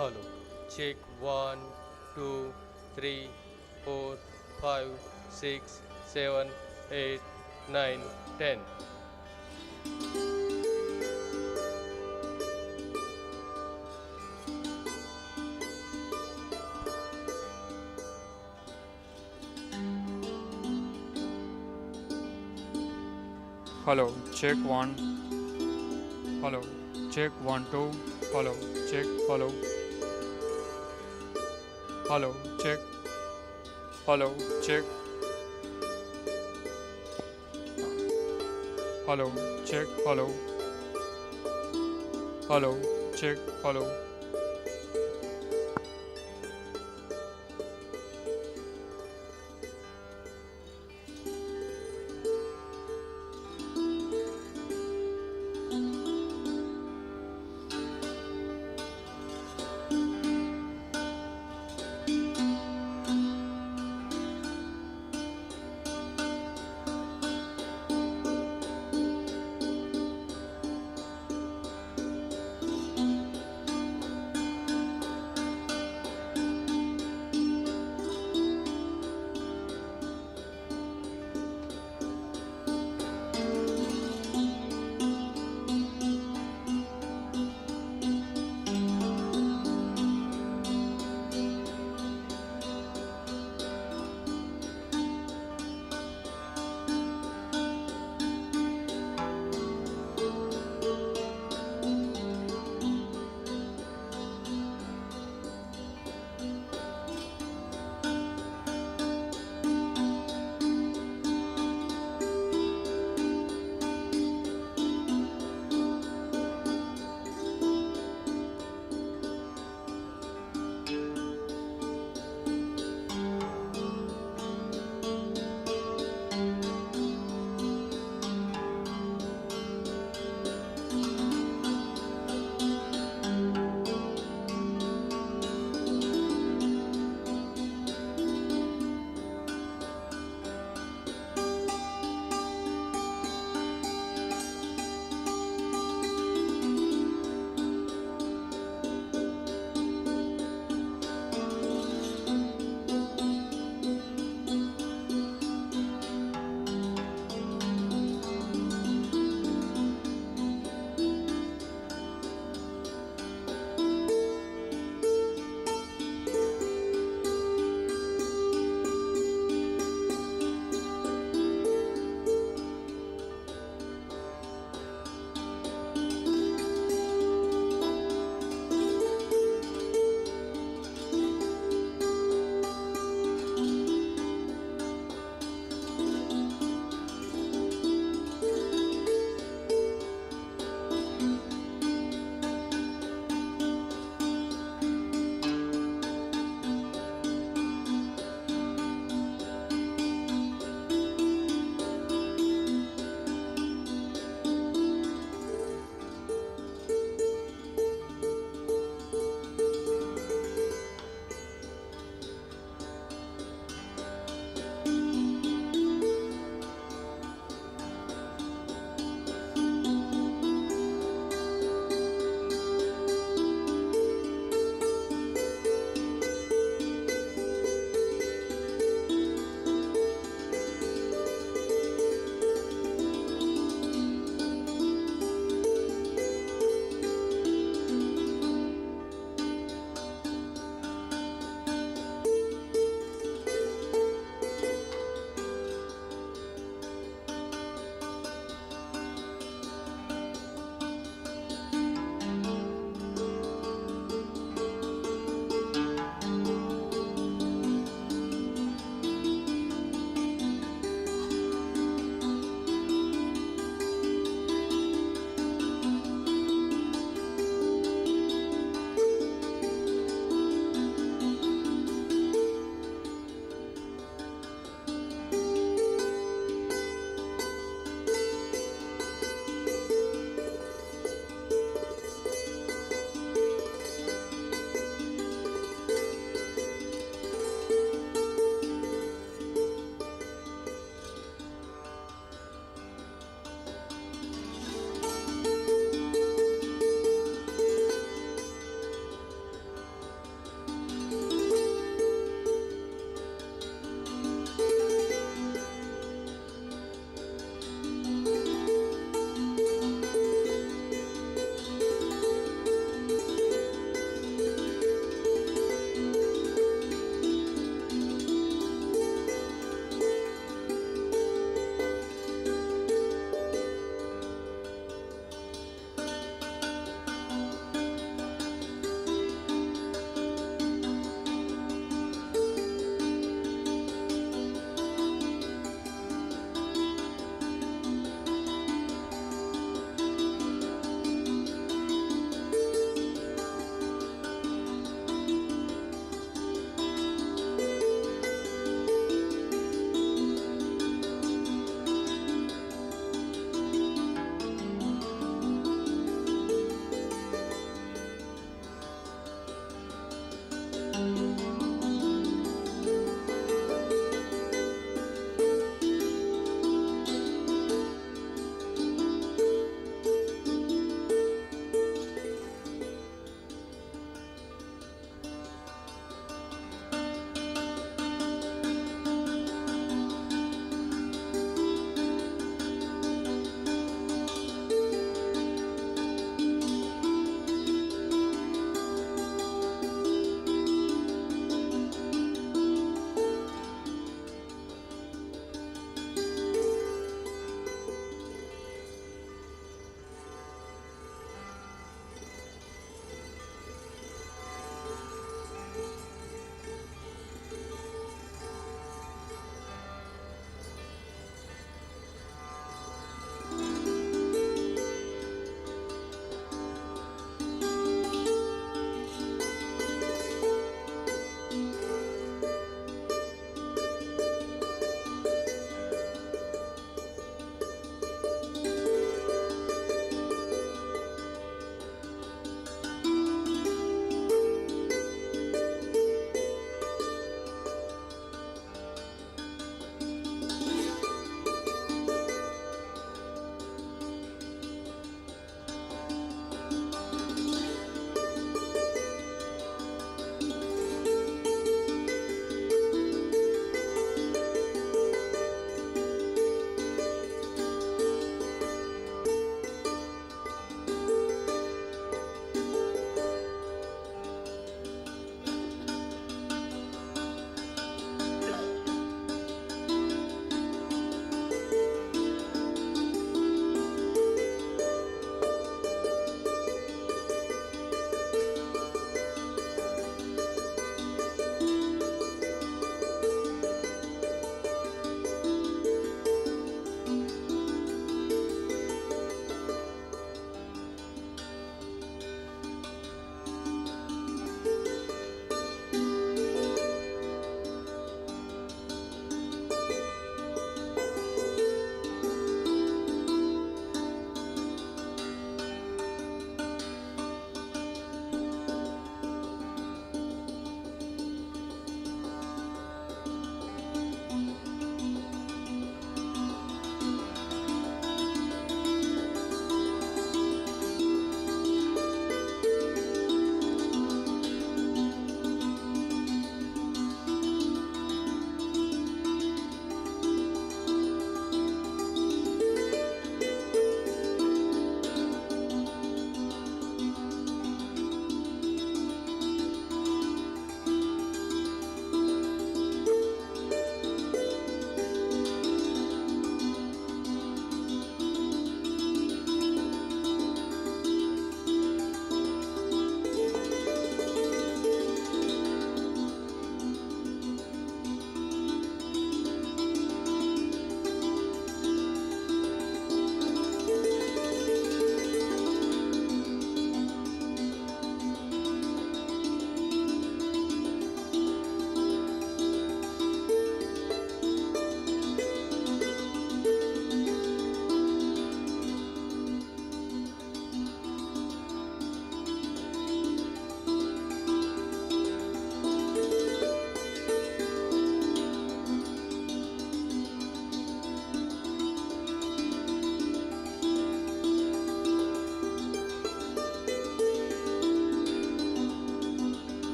Hello. Check 1, 2, 3, 4, 5, 6, 7, 8, 9, 10. Hello, check one. Hello, check one, two. Hello, check. Hello, hello, check. Hello, check. Hello, check. Hello, hello, check. Hello.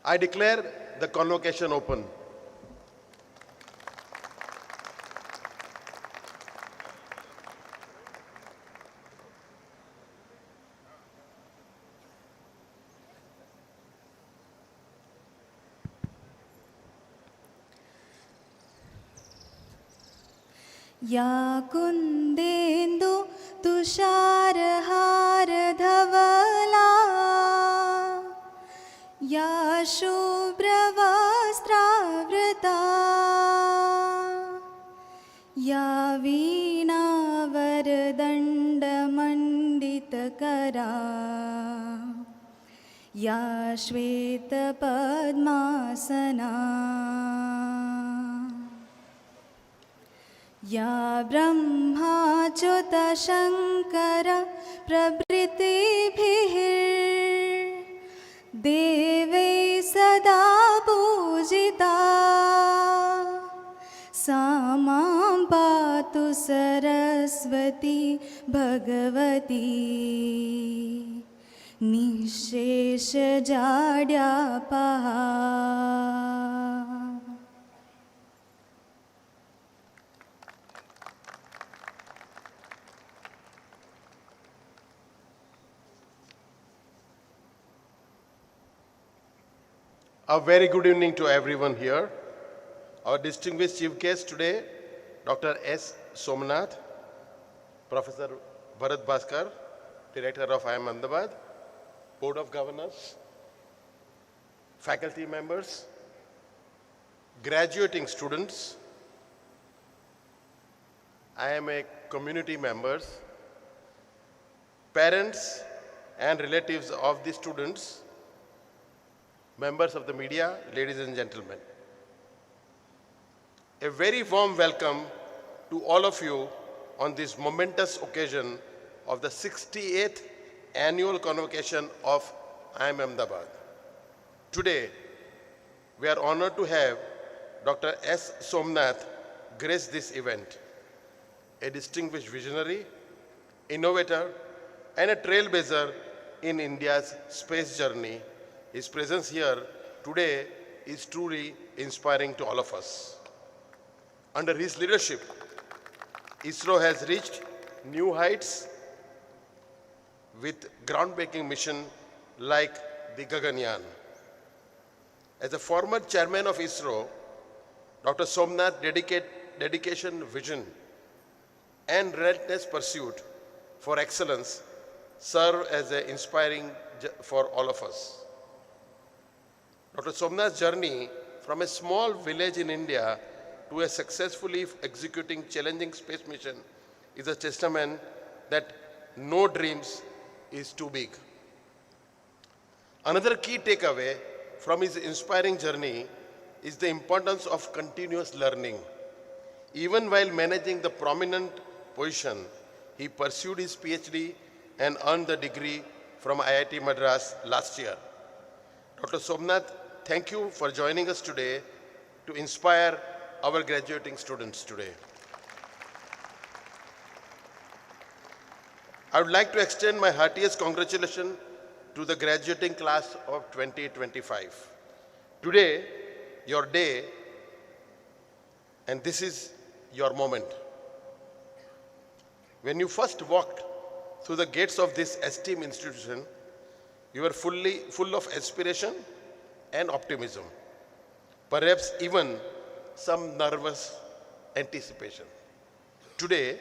I declare the convocation open. या कुन्देन्दु तुषारहारधवला या शुभ्रवस्त्रावृता या वीणावरदण्डमण्डितकरा या श्वेतपद्मासना या ब्रह्माच्युतशङ्कर प्रभृतिभिः देवै सदा पूजिता सा मां पातु Saraswati Bhagwati निःशेषजाड्यापहा. A very good evening to everyone here. Our distinguished chief guest today, Dr. S. Somnath, Professor Bharat Bhaskar, Director of IIM Ahmedabad, Board of Governors, faculty members, graduating students, IIMA community members, parents and relatives of the students, members of the media, ladies and gentlemen. A very warm welcome to all of you on this momentous occasion of the 68th annual convocation of IIM Ahmedabad. Today, we are honored to have Dr. S. Somnath grace this event, a distinguished visionary, innovator, and a trailblazer in India's space journey. His presence here today is truly inspiring to all of us. Under his leadership, ISRO has reached new heights with groundbreaking mission like the Gaganyaan. As a former chairman of ISRO, Dr. Somnath's dedication, vision, and relentless pursuit for excellence serve as an inspiring for all of us. Dr. Somnath's journey from a small village in India to a successfully executing challenging space mission is a testament that no dreams is too big. Another key takeaway from his inspiring journey is the importance of continuous learning. Even while managing the prominent position, he pursued his PhD and earned the degree from IIT Madras last year. Dr. Somnath, thank you for joining us today to inspire our graduating students today. I would like to extend my heartiest congratulations to the graduating class of 2025. Today, your day, and this is your moment. When you first walked through the gates of this esteemed institution, you were full of aspiration and optimism, perhaps even some nervous anticipation. Today,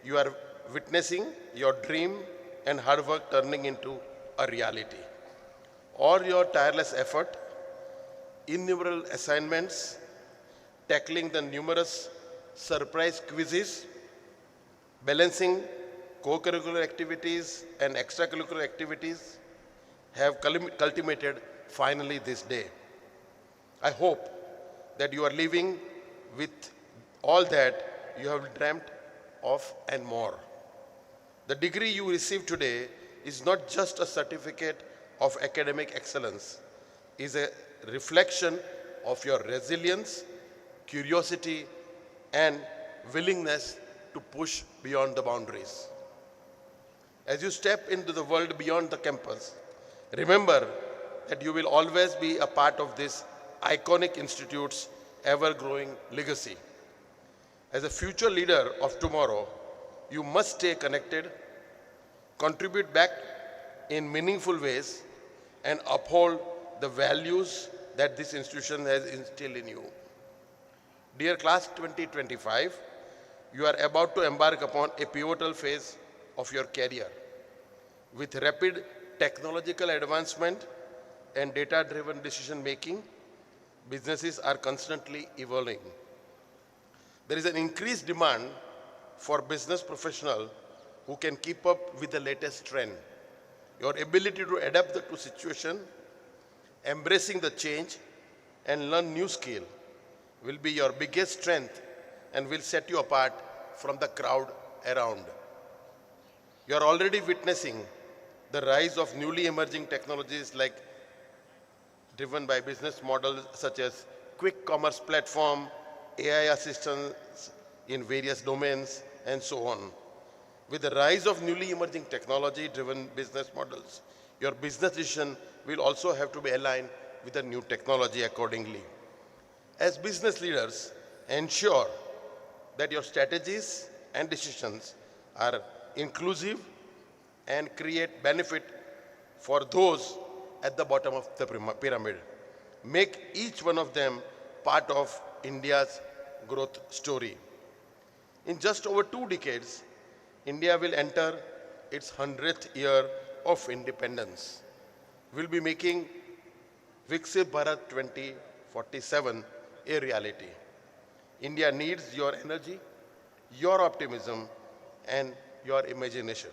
you are witnessing your dream and hard work turning into a reality. All your tireless effort, innumerable assignments, tackling the numerous surprise quizzes, balancing co-curricular activities and extracurricular activities have culminated finally this day. I hope that you are living with all that you have dreamt of and more. The degree you receive today is not just a certificate of academic excellence, it is a reflection of your resilience, curiosity, and willingness to push beyond the boundaries. As you step into the world beyond the campus, remember that you will always be a part of this iconic institute's ever-growing legacy. As a future leader of tomorrow, you must stay connected, contribute back in meaningful ways, and uphold the values that this institution has instilled in you. Dear Class 2025, you are about to embark upon a pivotal phase of your career. With rapid technological advancement and data-driven decision-making, businesses are constantly evolving. There is an increased demand for business professionals who can keep up with the latest trend. Your ability to adapt to situation, embracing the change, and learn new skill will be your biggest strength and will set you apart from the crowd around. You are already witnessing the rise of newly emerging technologies like driven by business models such as quick commerce platform, AI assistance in various domains, and so on. With the rise of newly emerging technology-driven business models, your business decision will also have to be aligned with the new technology accordingly. As business leaders, ensure that your strategies and decisions are inclusive and create benefit for those at the bottom of the pyramid. Make each one of them part of India's growth story. In just over 2 decades, India will enter its 100th year of independence. We'll be making Viksit Bharat 2047 a reality. India needs your energy, your optimism, and your imagination.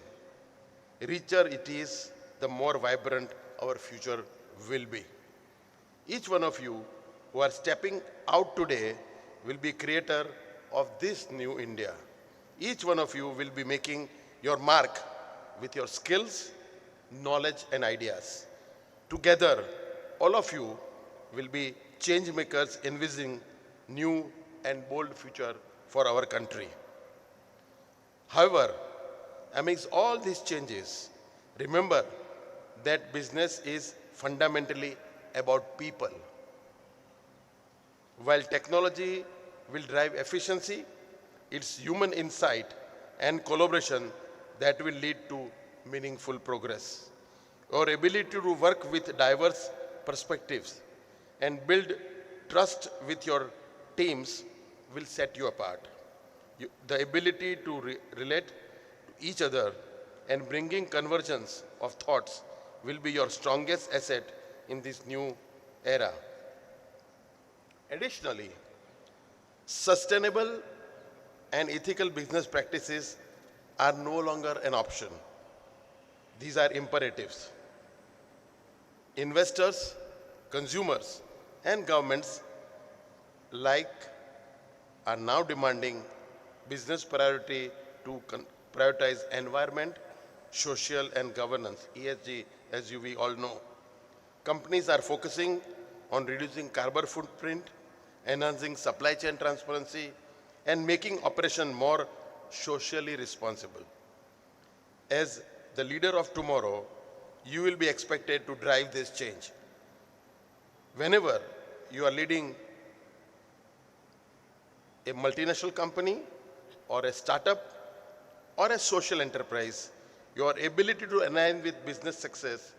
Richer it is, the more vibrant our future will be. Each one of you who are stepping out today will be creator of this new India. Each one of you will be making your mark with your skills, knowledge, and ideas. Together, all of you will be change makers envisioning new and bold future for our country. However, amidst all these changes, remember that business is fundamentally about people. While technology will drive efficiency, it's human insight and collaboration that will lead to meaningful progress. Your ability to work with diverse perspectives and build trust with your teams will set you apart. The ability to relate to each other and bringing convergence of thoughts will be your strongest asset in this new era. Additionally, sustainable and ethical business practices are no longer an option. These are imperatives. Investors, consumers, and governments alike are now demanding business priority to prioritize environment, social, and governance, ESG, as we all know. Companies are focusing on reducing carbon footprint, enhancing supply chain transparency, and making operation more socially responsible. As the leader of tomorrow, you will be expected to drive this change. Whenever you are leading a multinational company or a startup or a social enterprise, your ability to align with business success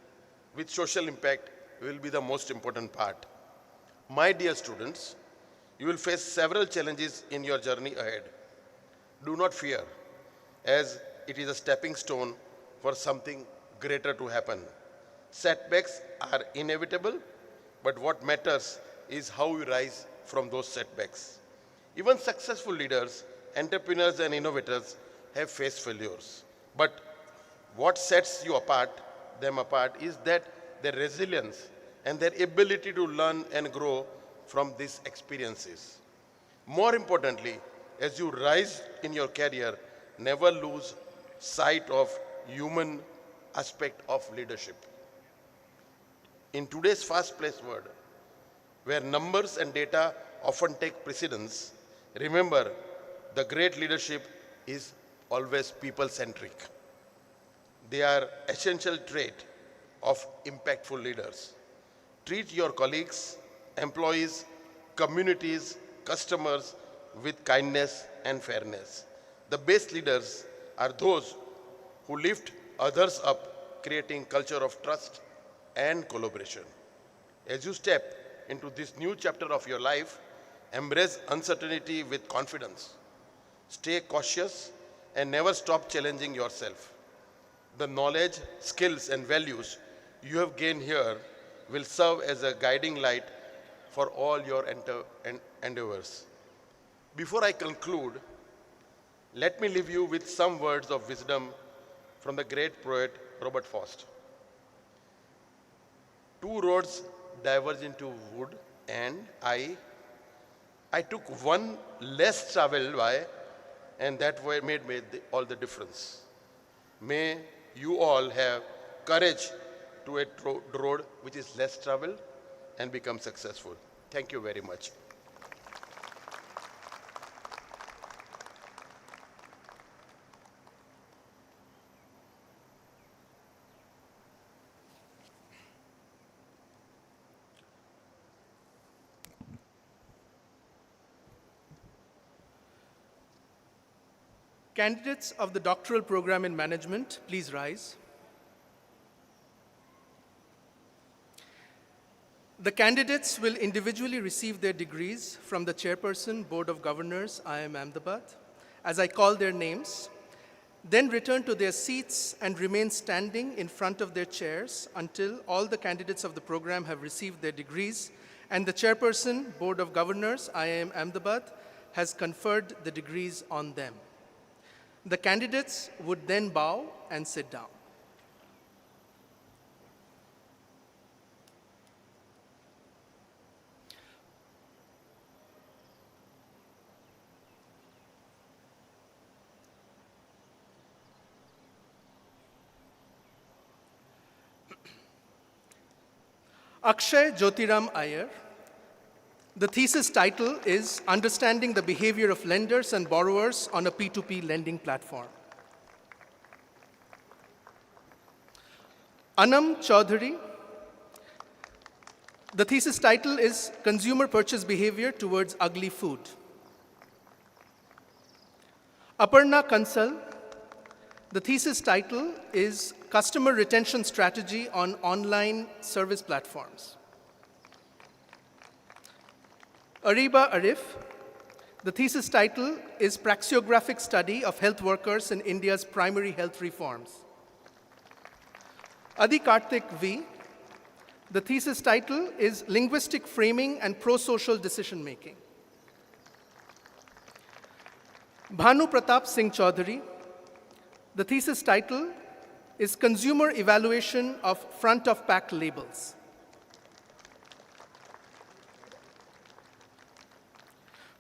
with social impact will be the most important part. My dear students, you will face several challenges in your journey ahead. Do not fear, as it is a stepping stone for something greater to happen. Setbacks are inevitable, but what matters is how you rise from those setbacks. Even successful leaders, entrepreneurs, and innovators have faced failures. But what sets them apart is that their resilience and their ability to learn and grow from these experiences. More importantly, as you rise in your career, never lose sight of human aspect of leadership. In today's fast-paced world, where numbers and data often take precedence, remember the great leadership is always people-centric. They are essential trait of impactful leaders. treat your colleagues, employees, communities, customers with kindness and fairness. The best leaders are those who lift others up, creating culture of trust and collaboration. As you step into this new chapter of your life, embrace uncertainty with confidence. Stay cautious and never stop challenging yourself. The knowledge, skills, and values you have gained here will serve as a guiding light for all your endeavors. Before I conclude, let me leave you with some words of wisdom from the great poet Robert Frost. Two roads diverge into wood, and I took one less traveled by, and that way made all the difference. May you all have courage to a road which is less traveled and become successful. Thank you very much. Candidates of the doctoral program in management, please rise. The candidates will individually receive their degrees from the Chairperson, Board of Governors, IIM Ahmedabad, as I call their names, then return to their seats and remain standing in front of their chairs until all the candidates of the program have received their degrees and the Chairperson, Board of Governors, IIM Ahmedabad, has conferred the degrees on them. The candidates would then bow and sit down. Akshay Jyotiram Iyer. The thesis title is Understanding the Behavior of Lenders and Borrowers on a P2P Lending Platform. Anam Chaudhary. The thesis title is Consumer Purchase Behavior Towards Ugly Food. Aparna Kansal. The thesis title is Customer Retention Strategy on Online Service Platforms. Ariba Arif. The thesis title is Praxiographic Study of Health Workers in India's Primary Health Reforms. Adi Karthik V. The thesis title is Linguistic Framing and Pro-Social Decision Making. Bhanu Pratap Singh Chaudhary. The thesis title is Consumer Evaluation of Front-of-Pack Labels.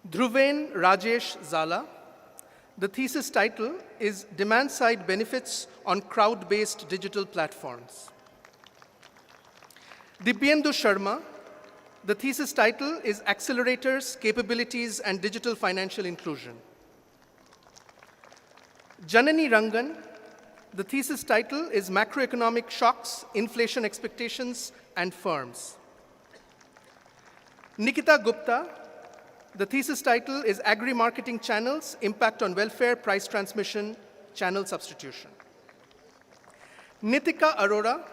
Dhruven Rajesh Zala. The thesis title is Demand-Side Benefits on Crowd-Based Digital Platforms. Dibyendu Sharma. The thesis title is Accelerators, Capabilities, and Digital Financial Inclusion. Janani Rangan. The thesis title is Macroeconomic Shocks, Inflation Expectations, and Firms. Nikita Gupta. The thesis title is Agri-Marketing Channels, Impact on Welfare, Price Transmission, Channel Substitution. Nitika Arora.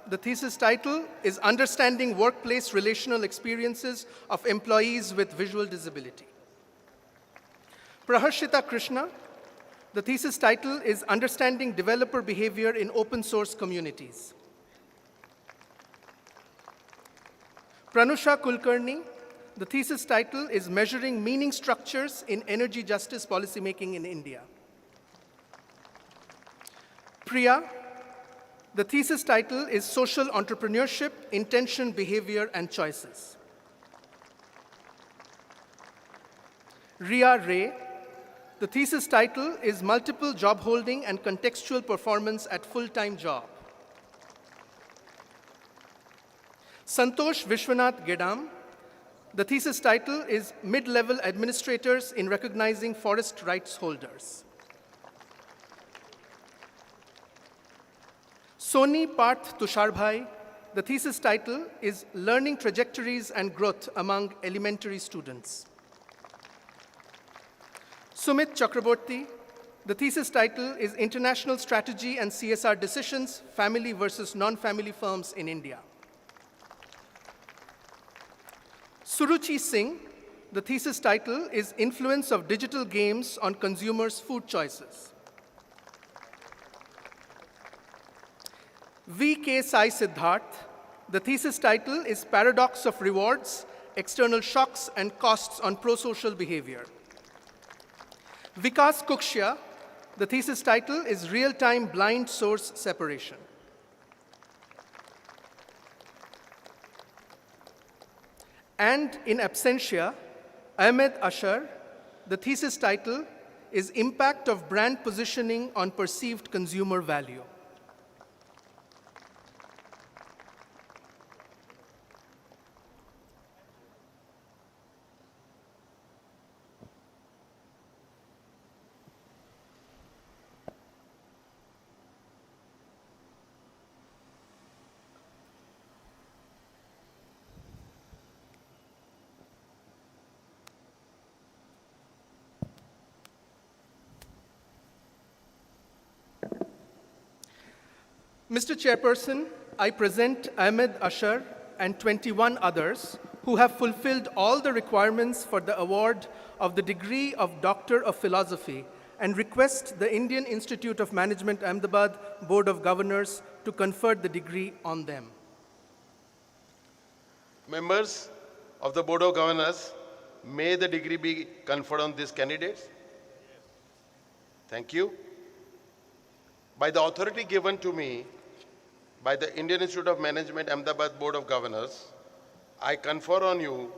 The thesis title is Understanding Workplace Relational Experiences of Employees with Visual Disability. Praharshita Krishna. The thesis title is Understanding Developer Behavior in Open Source Communities. Pranusha Kulkarni. The thesis title is Measuring Meaning Structures in Energy Justice Policymaking in India. Priya. The thesis title is Social Entrepreneurship, Intention, Behavior, and Choices. Ria Ray. The thesis title is Multiple Job Holding and Contextual Performance at Full-Time Job. Santosh Vishwanath Gedam. The thesis title is Mid-Level Administrators in Recognizing Forest Rights Holders. Soni Parth Tusharbhai. The thesis title is Learning Trajectories and Growth Among Elementary Students. Sumit Chakraborty, the thesis title is International Strategy and CSR Decisions, Family versus Non-Family Firms in India. Suruchi Singh, the thesis title is Influence of Digital Games on Consumers' Food Choices. V.K. Sai Siddharth, the thesis title is Paradox of Rewards, External Shocks and Costs on Pro-Social Behavior. Vikas Kuksha, the thesis title is Real-Time Blind Source Separation. And in absentia, Ahmed Ashar, the thesis title is Impact of Brand Positioning on Perceived Consumer Value. Mr. Chairperson, I present Ahmed Ashar and 21 others who have fulfilled all the requirements for the award of the degree of Doctor of Philosophy and request the Indian Institute of Management Ahmedabad Board of Governors to confer the degree on them. Members of the Board of Governors, may the degree be conferred on these candidates. Thank you. By the authority given to me by the Indian Institute of Management Ahmedabad Board of Governors, I confer on you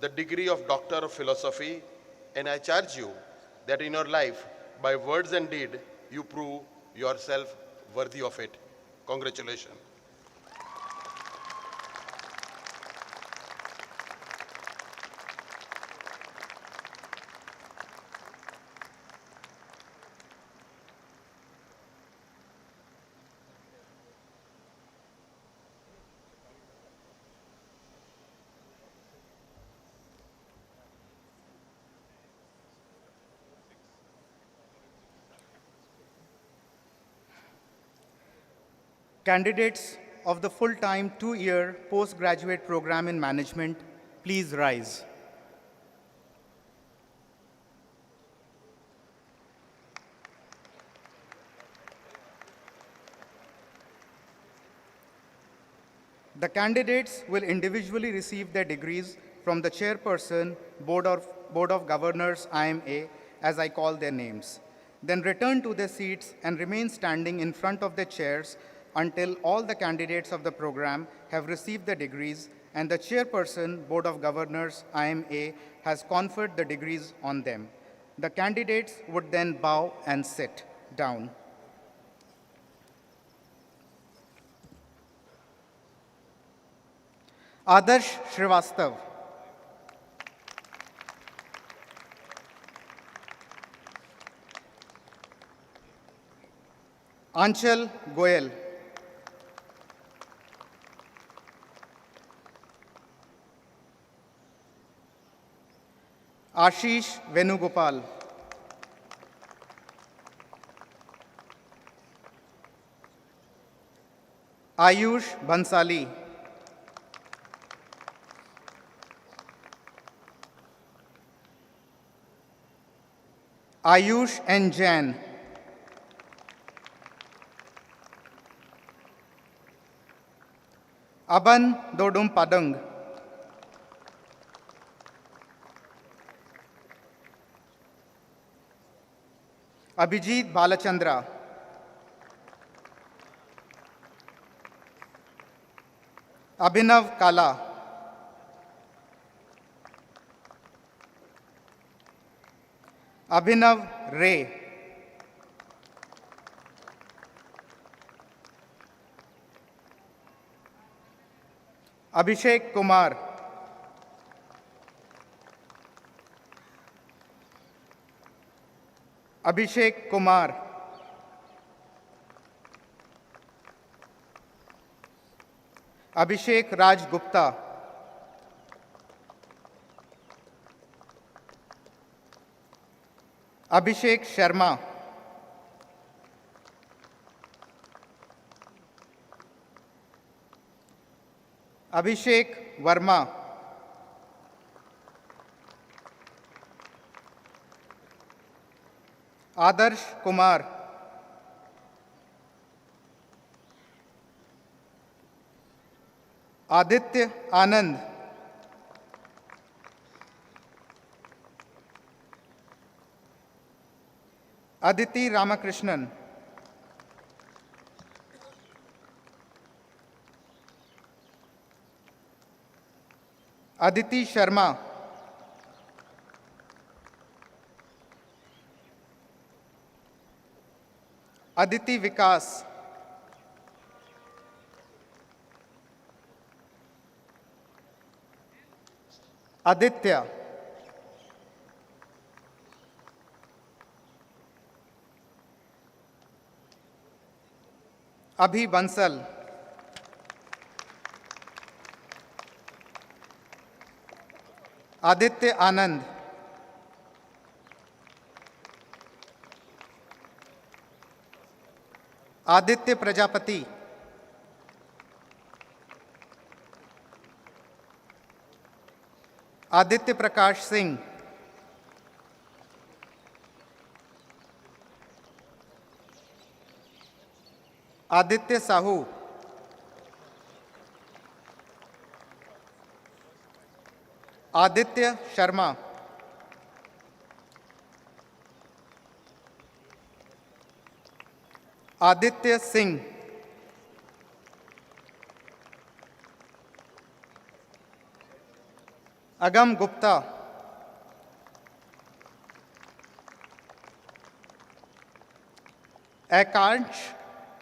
the degree of Doctor of Philosophy, and I charge you that in your life, by words and deed, you prove yourself worthy of it. Congratulations. Candidates of the full-time 2-year postgraduate program in management, please rise. The candidates will individually receive their degrees from the chairperson, Board of Governors, IIMA, as I call their names. Then return to their seats and remain standing in front of their chairs until all the candidates of the program have received their degrees and the chairperson, Board of Governors, IIMA, has conferred the degrees on them. The candidates would then bow and sit down. Adarsh Srivastav. Anchal Goyal. Ashish Venugopal. Ayush Bansali. Ayush N. Jain. Aban Dodum Padang. Abhijit Balachandra. Abhinav Kala. Abhinav Ray. Abhishek Kumar. Abhishek Kumar. Abhishek Raj Gupta. Abhishek Sharma. Abhishek Verma. Adarsh Kumar. Aditya Anand. Aditi Ramakrishnan. Aditi Sharma. Aditi Vikas. Aditya. Abhi Bansal. Aditya Anand. Aditya Prajapati. Aditya Prakash Singh. Aditya Sahu. Aditya Sharma. Aditya Singh. Agam Gupta. Akansh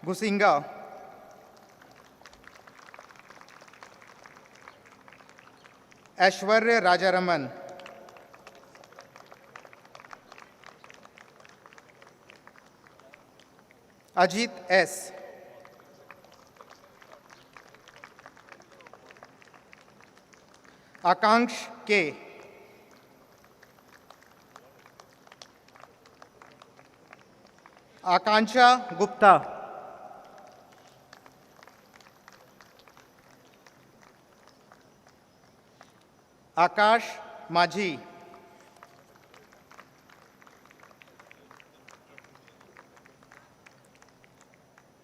Gusinga. Aishwarya Rajaraman. Ajit S. Akanksh K. Akanksha Gupta. Akash Majhi.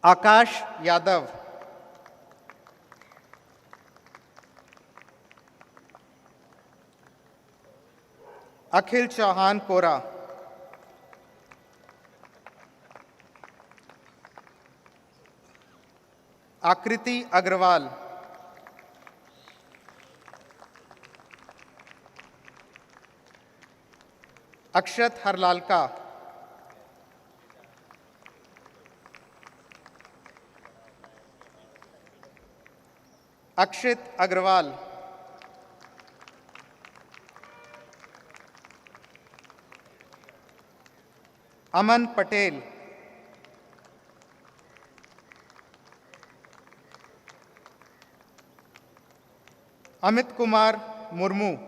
Akash Yadav. Akhil Chauhan Kora. Akriti Agrawal. Akshat Harlalka. Akshit Agrawal. Aman Patel. Amit Kumar Murmu.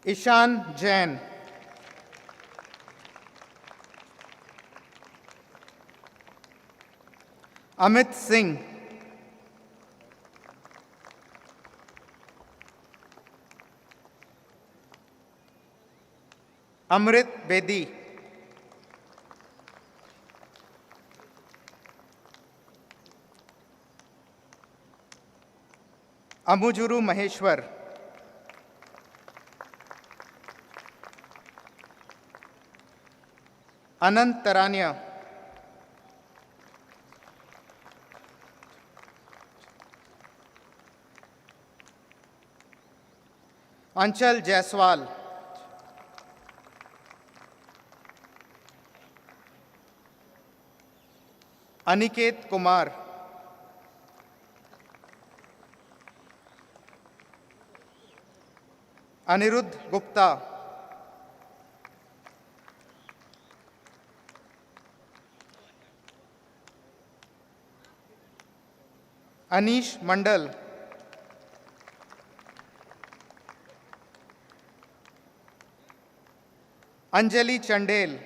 Ishan Jain. Amit Singh. Amrit Bedi. Amujuru Maheshwar. Anant Tarania. Anchal Jaiswal. Aniket Kumar. Anirudh Gupta. Anish Mandal, Anjali Chandel,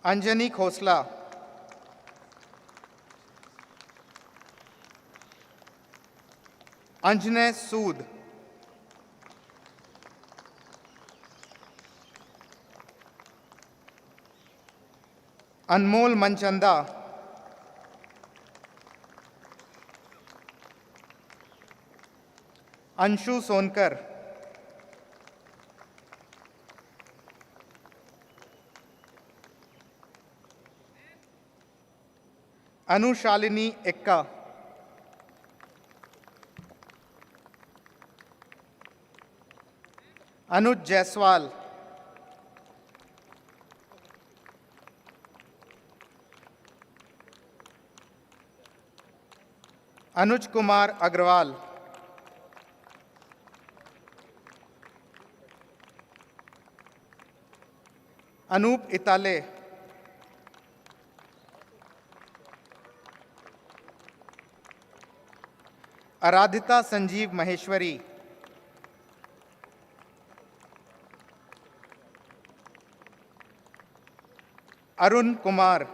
Anjani Khosla, Anjane Sood, Anmol Manchanda, Anshu Sonkar, Anu Shalini Ekka, Anuj Jaiswal, Anuj Kumar Agrawal, Anup Itale, Aradhita Sanjeev Maheshwari, Arun Kumar,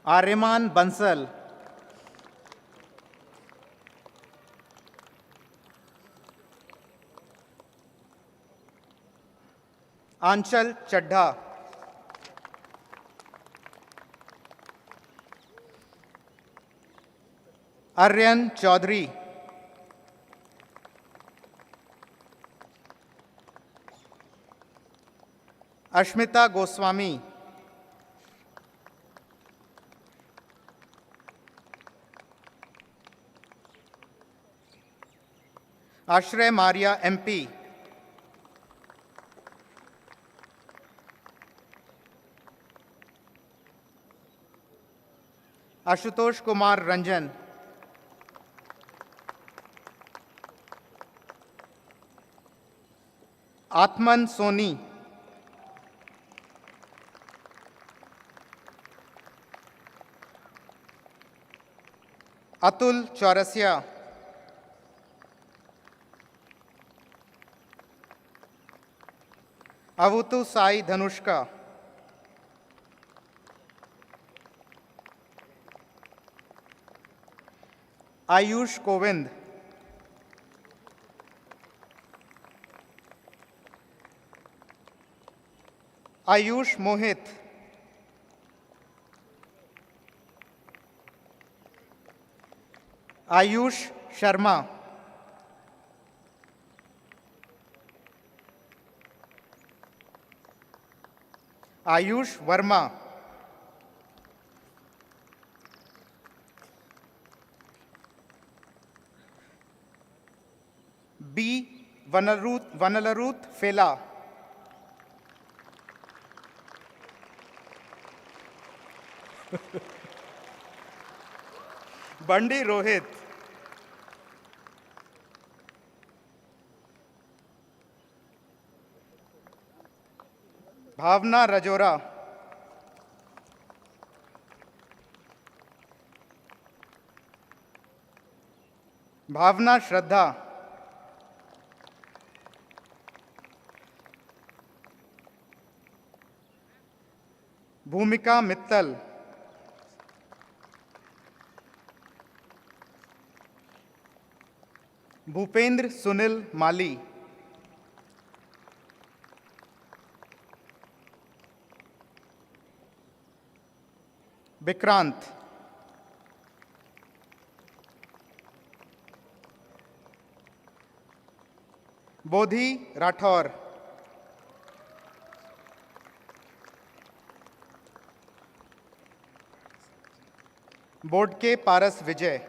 Ariman Bansal, Anchal Chadha, Aryan Chaudhary, Ashmita Goswami, Ashray Maria MP, Ashutosh Kumar Ranjan, Atman Soni, Atul Chaurasia, Avutu Sai Dhanushka, Ayush Kovind, Ayush Mohit, Ayush Sharma, Ayush Verma, B. Vanalarut Fela, Bandi Rohit, Bhavna Rajora, Bhavna Shraddha, Bhumika Mittal, Bhupendra Sunil Mali, Vikrant, Bodhi Rathor, Bodke Paras Vijay,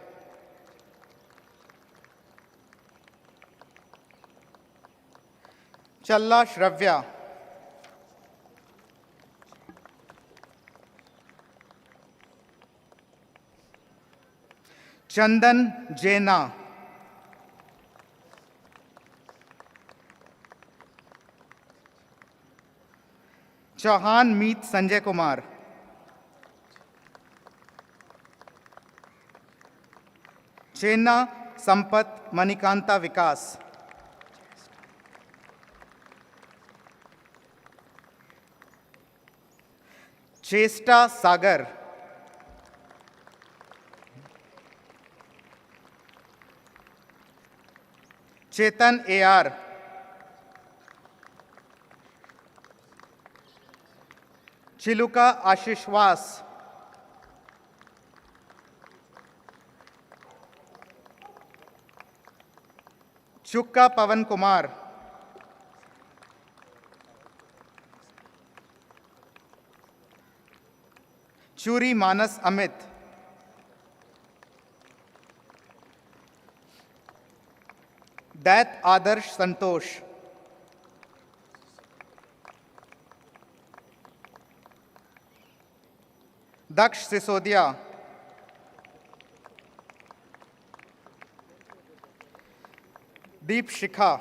Challa Shravya, Chandan Jaina, Chauhan Meet Sanjay Kumar, Chena Sampat Manikanta Vikas, Chesta Sagar, Chetan AR, Chiluka Ashishwas, Chukka Pavan Kumar, Churi Manas Amit, Dat Adarsh Santosh, Daksh Sisodia, Deep Shikha,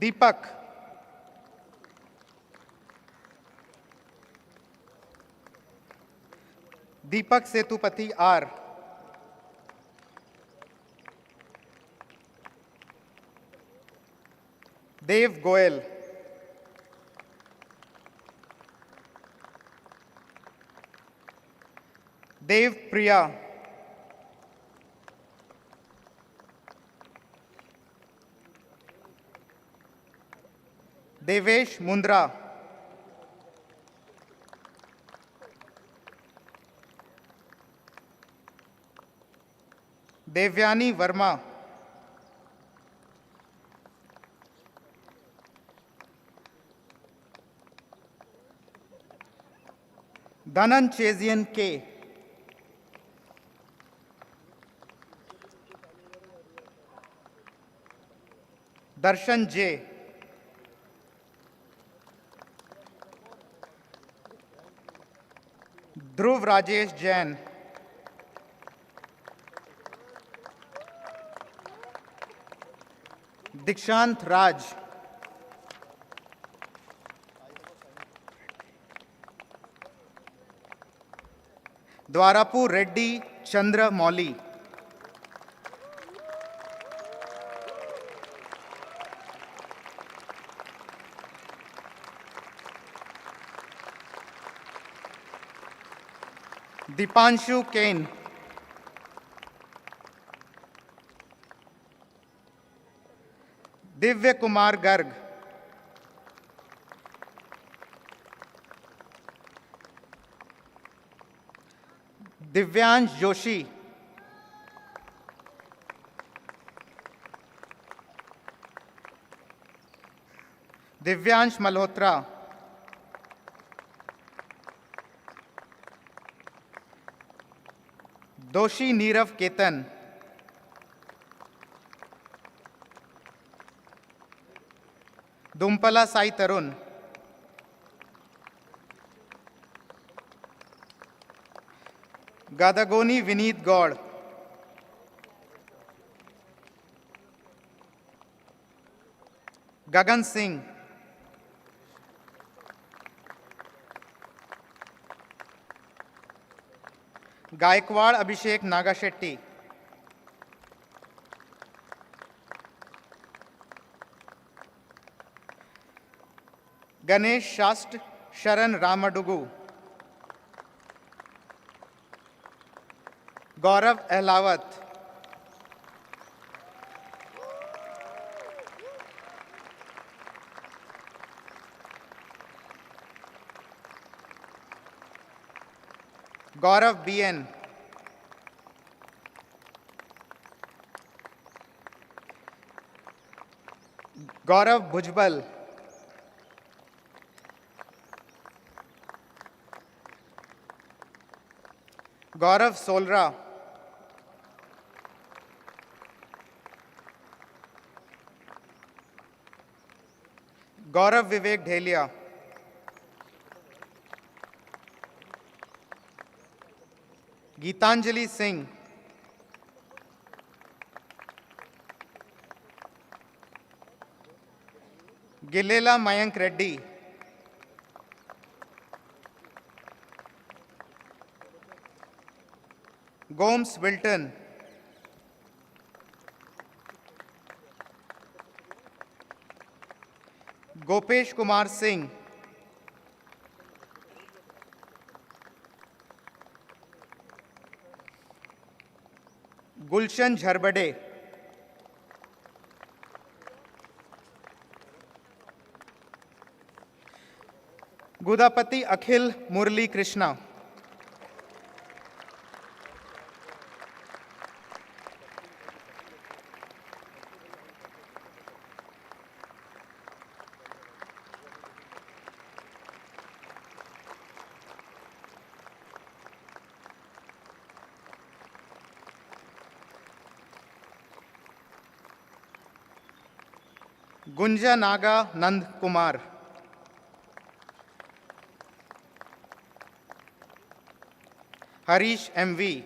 Deepak, Deepak Setupati R, Dev Goel, Dev Priya, Devesh Mundra, Devyani Verma, Dhanan Chezian K, Darshan J, Dhruv Rajesh Jain, Dikshant Raj, Dwarapur Reddy Chandra Mauli, Dipanshu Kane, Divya Kumar Garg, Divyansh Joshi, Divyansh Malhotra, Doshi Nirav Ketan, Dumpala Sai Tarun, Gadagoni Vineet Gaud, Gagan Singh, Gaikwad Abhishek Nagashetty, Ganesh Shast Sharan Ramadugu, Gaurav Ahlawat, Gaurav BN, Gaurav Bhujbal, Gaurav Solra, Gaurav Vivek Dhelia, Geetanjali Singh, Gilela Mayank Reddy, Gomes Wilton, Gopesh Kumar Singh, Gulshan Jharbade, Gudapati Akhil Murli Krishna, Gunja Naga Nand Kumar, Harish MV,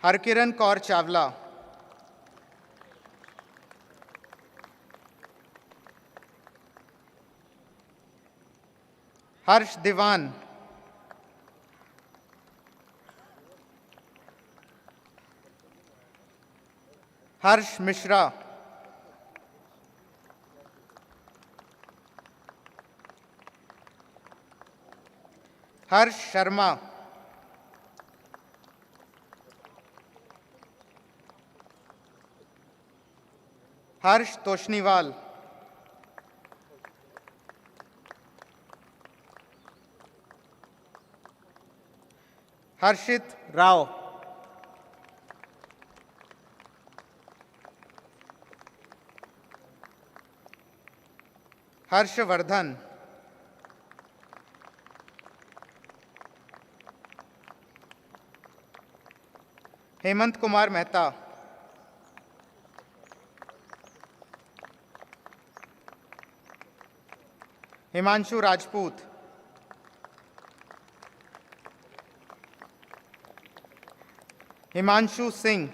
Harkiran Kaur Chawla, Harsh Diwan, Harsh Mishra, Harsh Sharma, Harsh Toshniwal, Harshit Rao, Harshvardhan, Hemant Kumar Mehta, Himanshu Rajput, Himanshu Singh,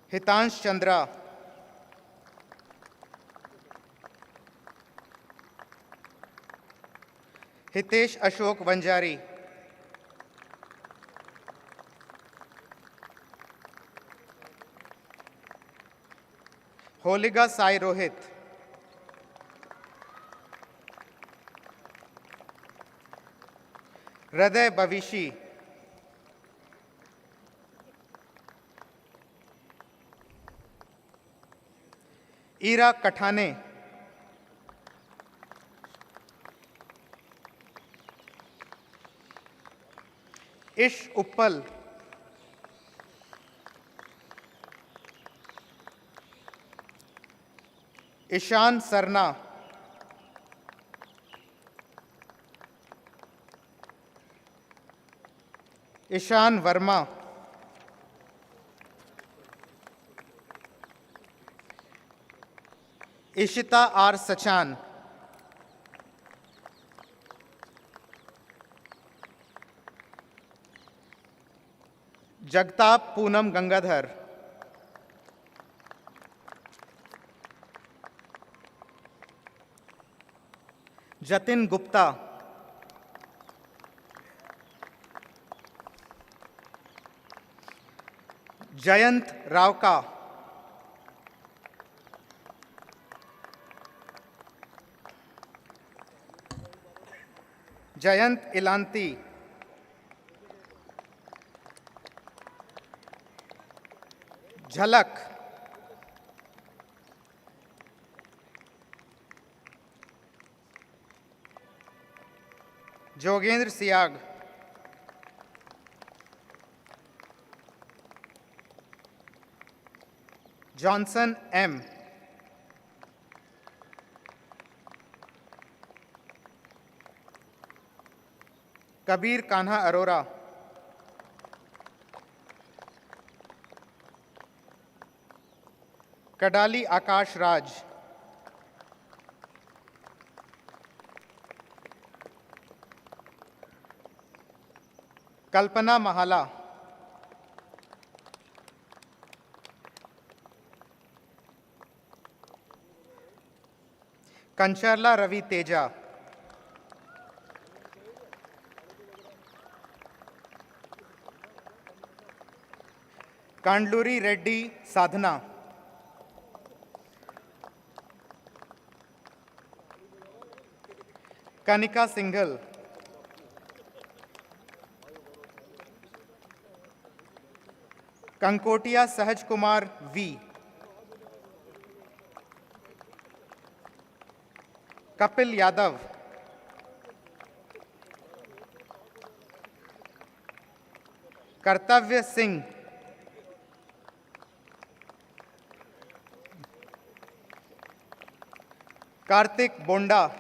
Hitansh Chandra, Hitesh Ashok Vanjari, Holiga Sai Rohit, Hriday Bhavishi, Ira Kathane, Ish Uppal, Ishan Sarna, Ishan Verma, Ishita R. Sachan, Jagtap Poonam Gangadhar, Jatin Gupta, Jayant Ravka, Jayant Ilanti, Jhalak, Jogendra Siag, Johnson M, Kabir Kanha Arora, Kadali Akash Raj, Kalpana Mahala, Kancharla Ravi Teja, Kandluri Reddy Sadhana, Kanika Singhal, Kankotia Sahaj Kumar V, Kapil Yadav, Kartavya Singh, Kartik Bonda,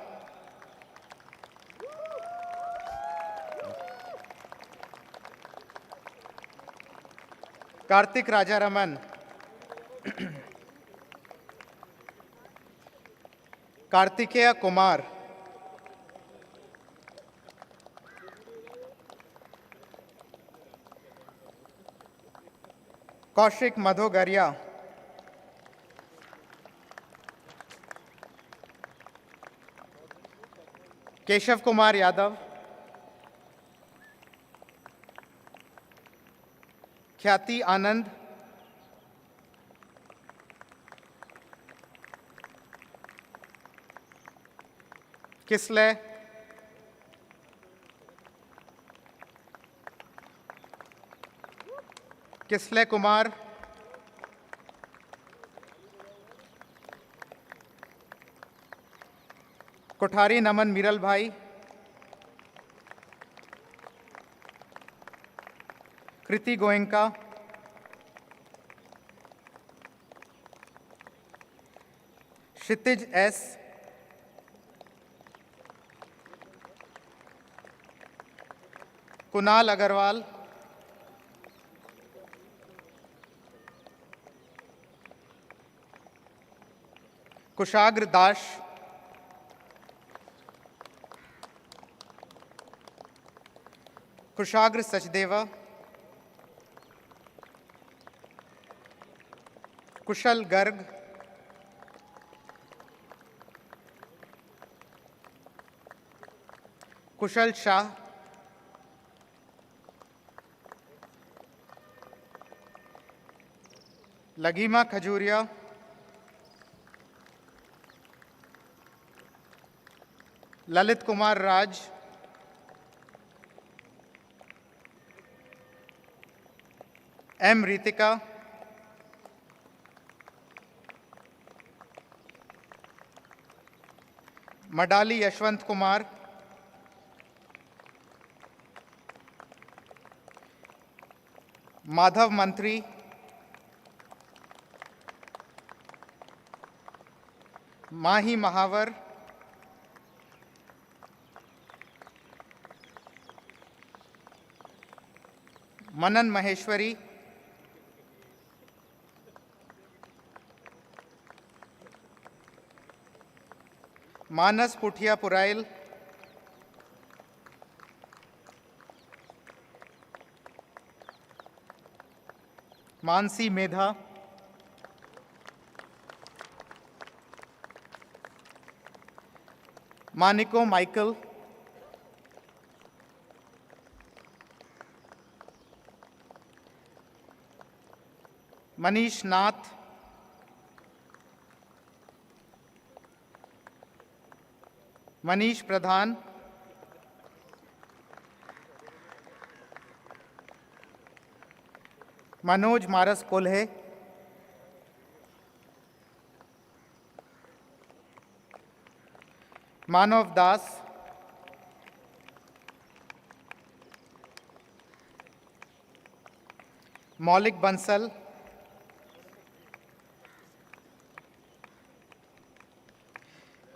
Kartik Rajaraman, Kartikeya Kumar, Kaushik Madhogaria, Keshav Kumar Yadav, Khyati Anand, Kisle, Kisle Kumar, Kothari Naman Miral Bhai, Kriti Goenka, Kshitij S, Kunal Agarwal, Kushagr Dash, Kushagr Sachdeva, Kushal Garg, Kushal Shah, Lagima Khajuria, Lalit Kumar Raj, M. Ritika, Madali Yashwant Kumar, Madhav Mantri, Mahi Mahavar, Manan Maheshwari, Manas Puthia Purail, Mansi Medha, Maniko Michael, Manish Nath, Manish Pradhan, Manoj Maras Kolhe, Manav Das, Maulik Bansal,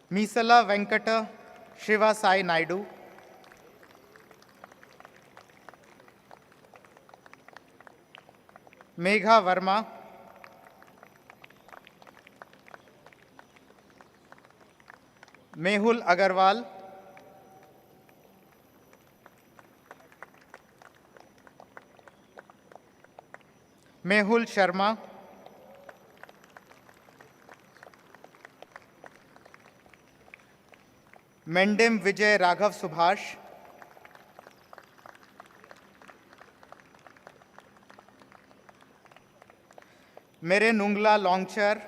Misala Venkata Shiva Sai Naidu, Megha Verma, Mehul Agarwal, Mehul Sharma, मेंडिम विजय राघव सुभाष, मेरे नुंगला लॉन्गचर,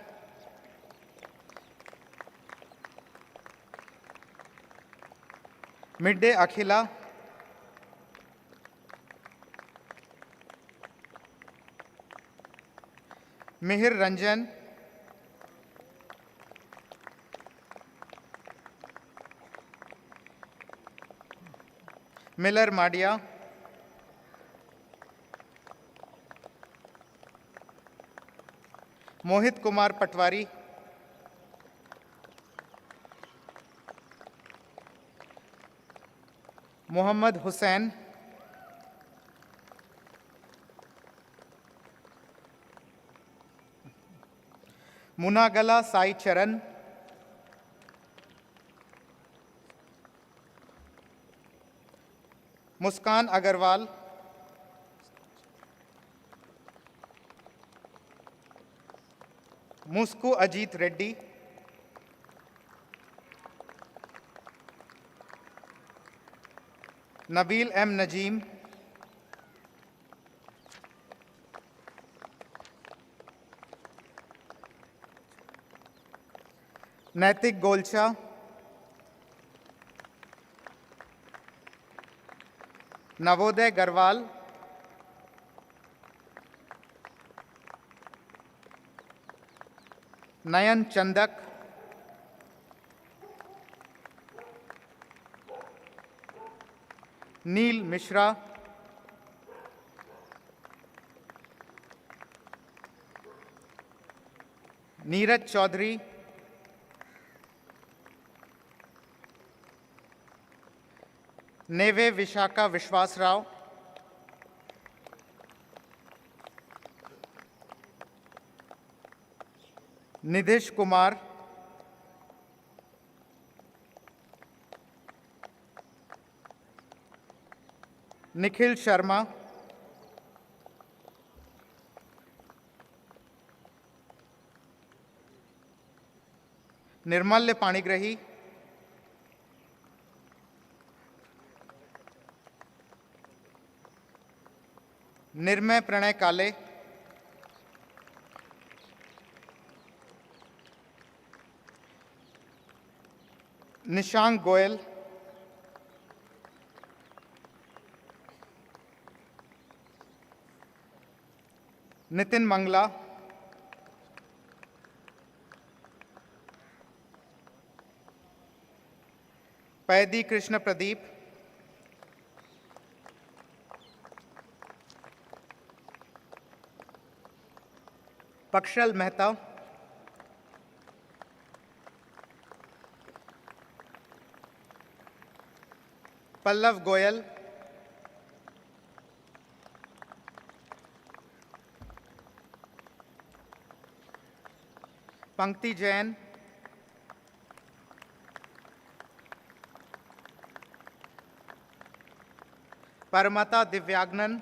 mid day अखिला, Mihir Ranjan, Miller Madia, Mohit Kumar पटवारी, मोहम्मद हुसैन, मुनागला साई चरण, मुस्कान Agarwal, Mushkoh Ajit Reddy, Nabeel M Nazim, नैतिक गोलचा, नवोदय गरवाल, नयन चंदक, नील मिश्रा, नीरज चौधरी, नेवे विशाखा विश्वासराव, निधिश कुमार, निखिल शर्मा, निर्मल्य पाणिग्रही, निर्मय प्रणय काले, निशांक गोयल, नितिन मंगला, पैदी कृष्ण प्रदीप, पक्षल मेहता, पल्लव गोयल, पंक्ति जैन, परमता दिव्याग्नन,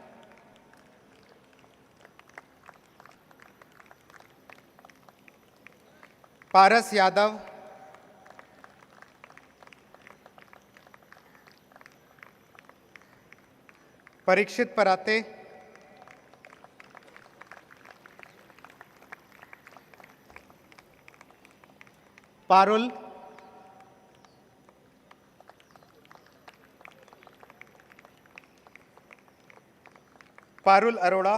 पारस यादव, परीक्षित पराते, Parul, Parul Arora,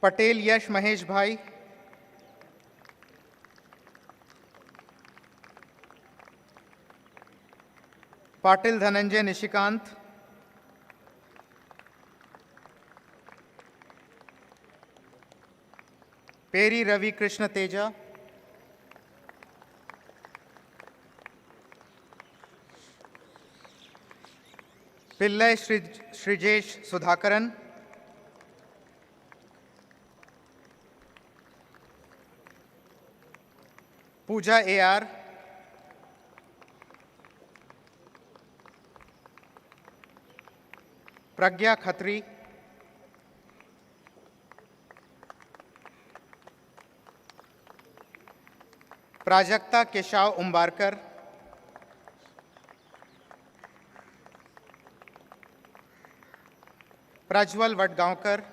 Patel Yash Mahesh bhai, Patil Dhananjay Nishikant, Peri Ravi Krishna Teja, Pillai Sreejesh Sudhakaran, Pooja AR, Pragya Khatri, Prajakta Keshav Umbarkar, Prajwal Vadgaonkar,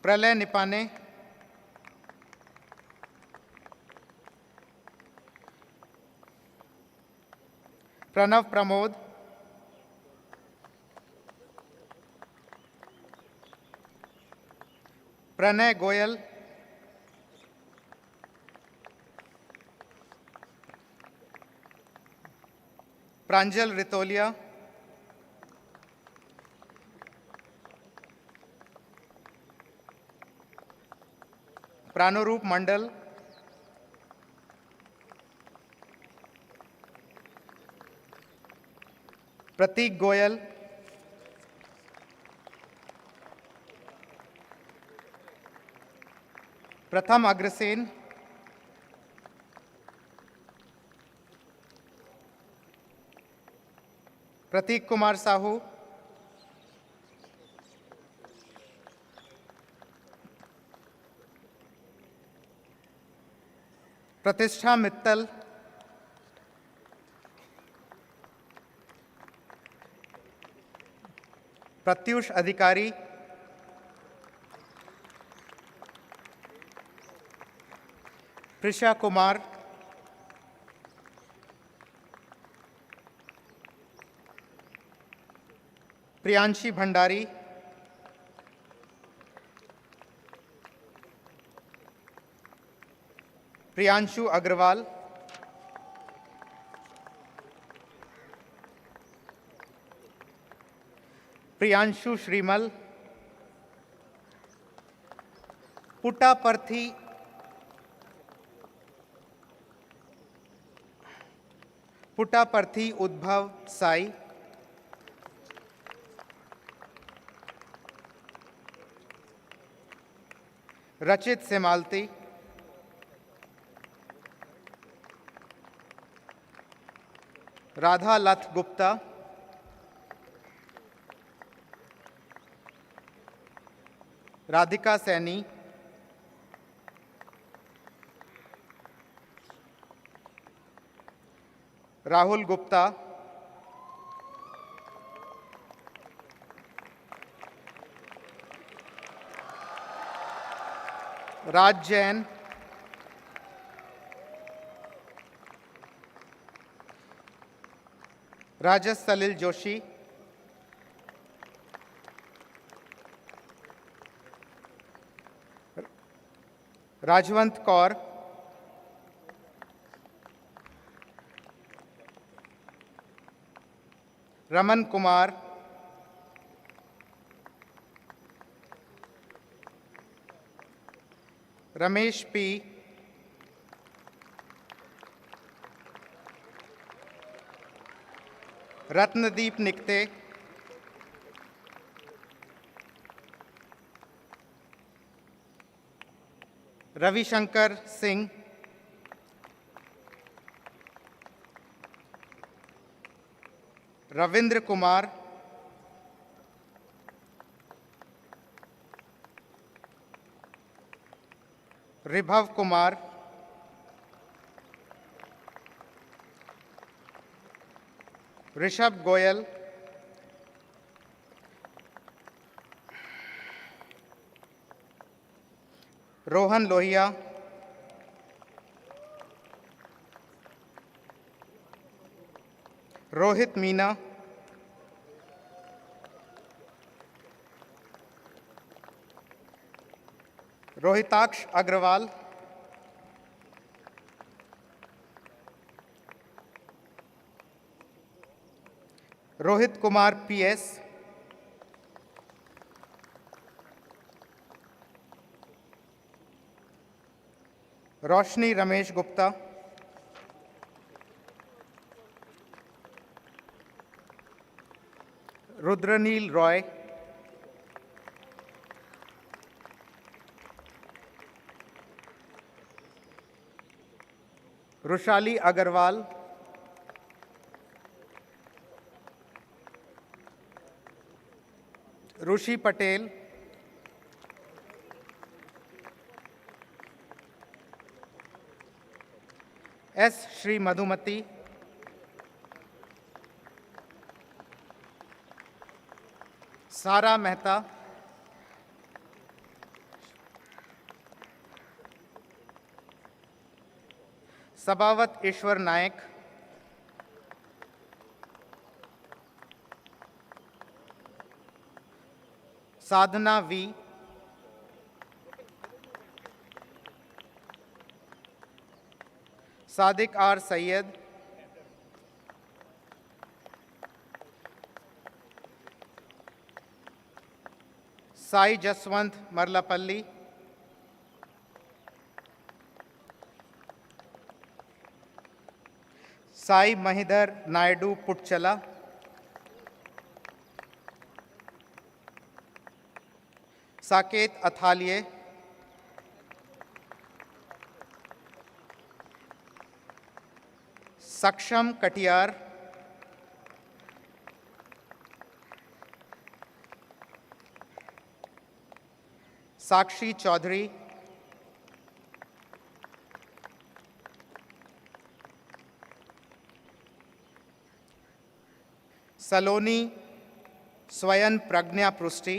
Pralay Nipane, Pranav Pramod, Pranay Goyal, Pranjal Ritolia, Pranorup Mandal, Pratik Goyal, Pratham Agrasen, Pratik Kumar Sahu, Pratishtha Mittal, Pratyush Adhikari, Prisha Kumar, Priyanshi Bhandari, Priyanshu Agrawal, Priyanshu Shrimal, Puttaparthi Udbhav Sai, Rachit Semalti, Radha Lath Gupta, Radhika Saini, Rahul Gupta, Raj Jain, Rajas Salil Joshi, Rajwant Kaur, Raman Kumar, Ramesh P, Ratnadeep Nikte, Ravi Shankar Singh, Ravindra Kumar, Ribhav Kumar, Rishabh Goyal, Rohan Lohia, Rohit Meena, Rohitaksh Agrawal, Rohit Kumar PS, Roshni Ramesh Gupta, Rudranil Roy, Rushali Agarwal, Rushi Patel, S Shri Madhumati, Sara Mehta, Sabavath Ishwar Nayak, Sadhana V, Sadiq R Syed, Sai Jaswant Marlapalli, Sai Mahidhar Naidu Putchala, Saket Athalye, Saksham Katiyar, साक्षी चौधरी, सलोनी स्वयं प्रज्ञा पृष्टि,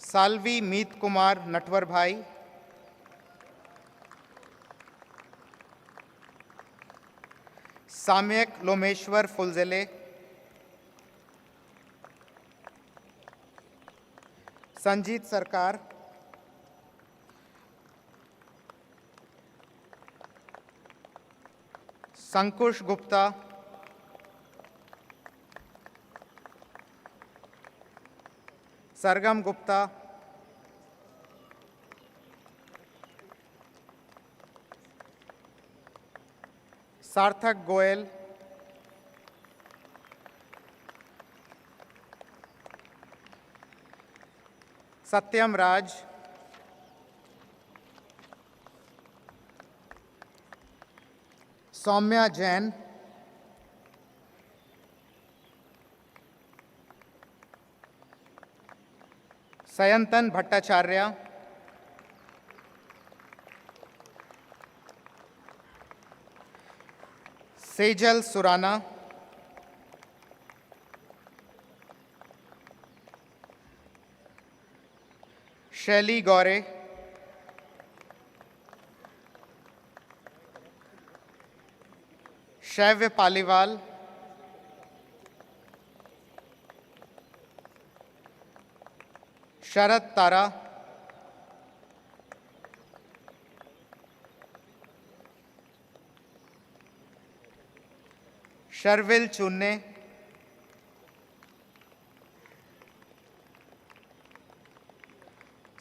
साल्वी मीत कुमार नटवर भाई, साम्यक लोमेश्वर फुलजेले, संजीत सरकार, संकुश गुप्ता, सरगम गुप्ता, सार्थक गोयल, सत्यम राज, सौम्या जैन, सयंतन भट्टाचार्य, सेजल सुराना, शैली गौरे, शैव्य पालीवाल, शरद तारा, शर्विल चुन्ने,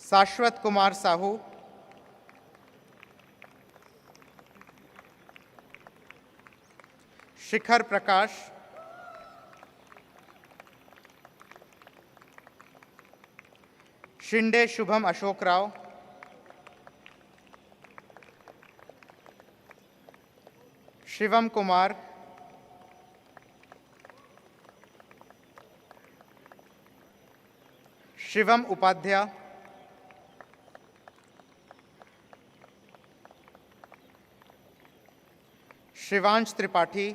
शाश्वत कुमार साहू, शिखर प्रकाश, शिंदे शुभम अशोक राव, शिवम कुमार, शिवम उपाध्याय, शिवांश त्रिपाठी,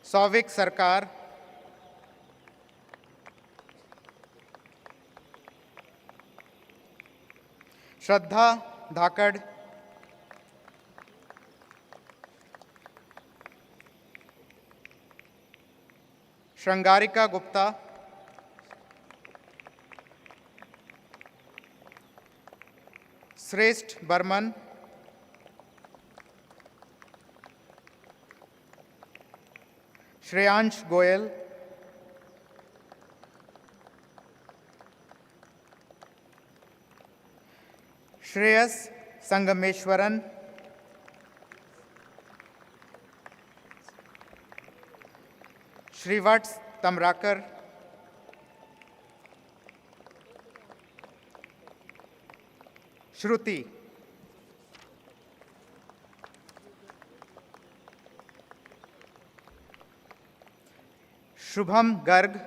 सौविक सरकार, श्रद्धा धाकड़, Shringarika Gupta, Shreshth Barman, Shreyansh Goyal, Shreyas Sangameswaran, Shrivatsa Tamrakar, Shruti, Shubham Garg,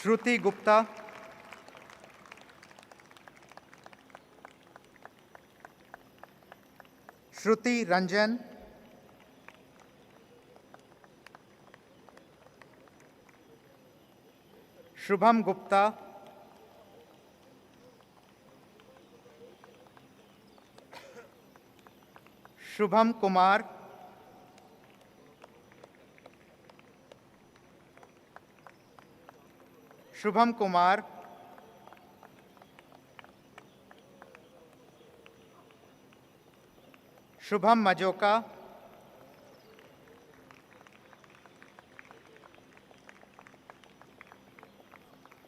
Shruti Gupta, Shruti Ranjan, Shubham Gupta, Shubham Kumar, Shubham Kumar, Shubham Majoka,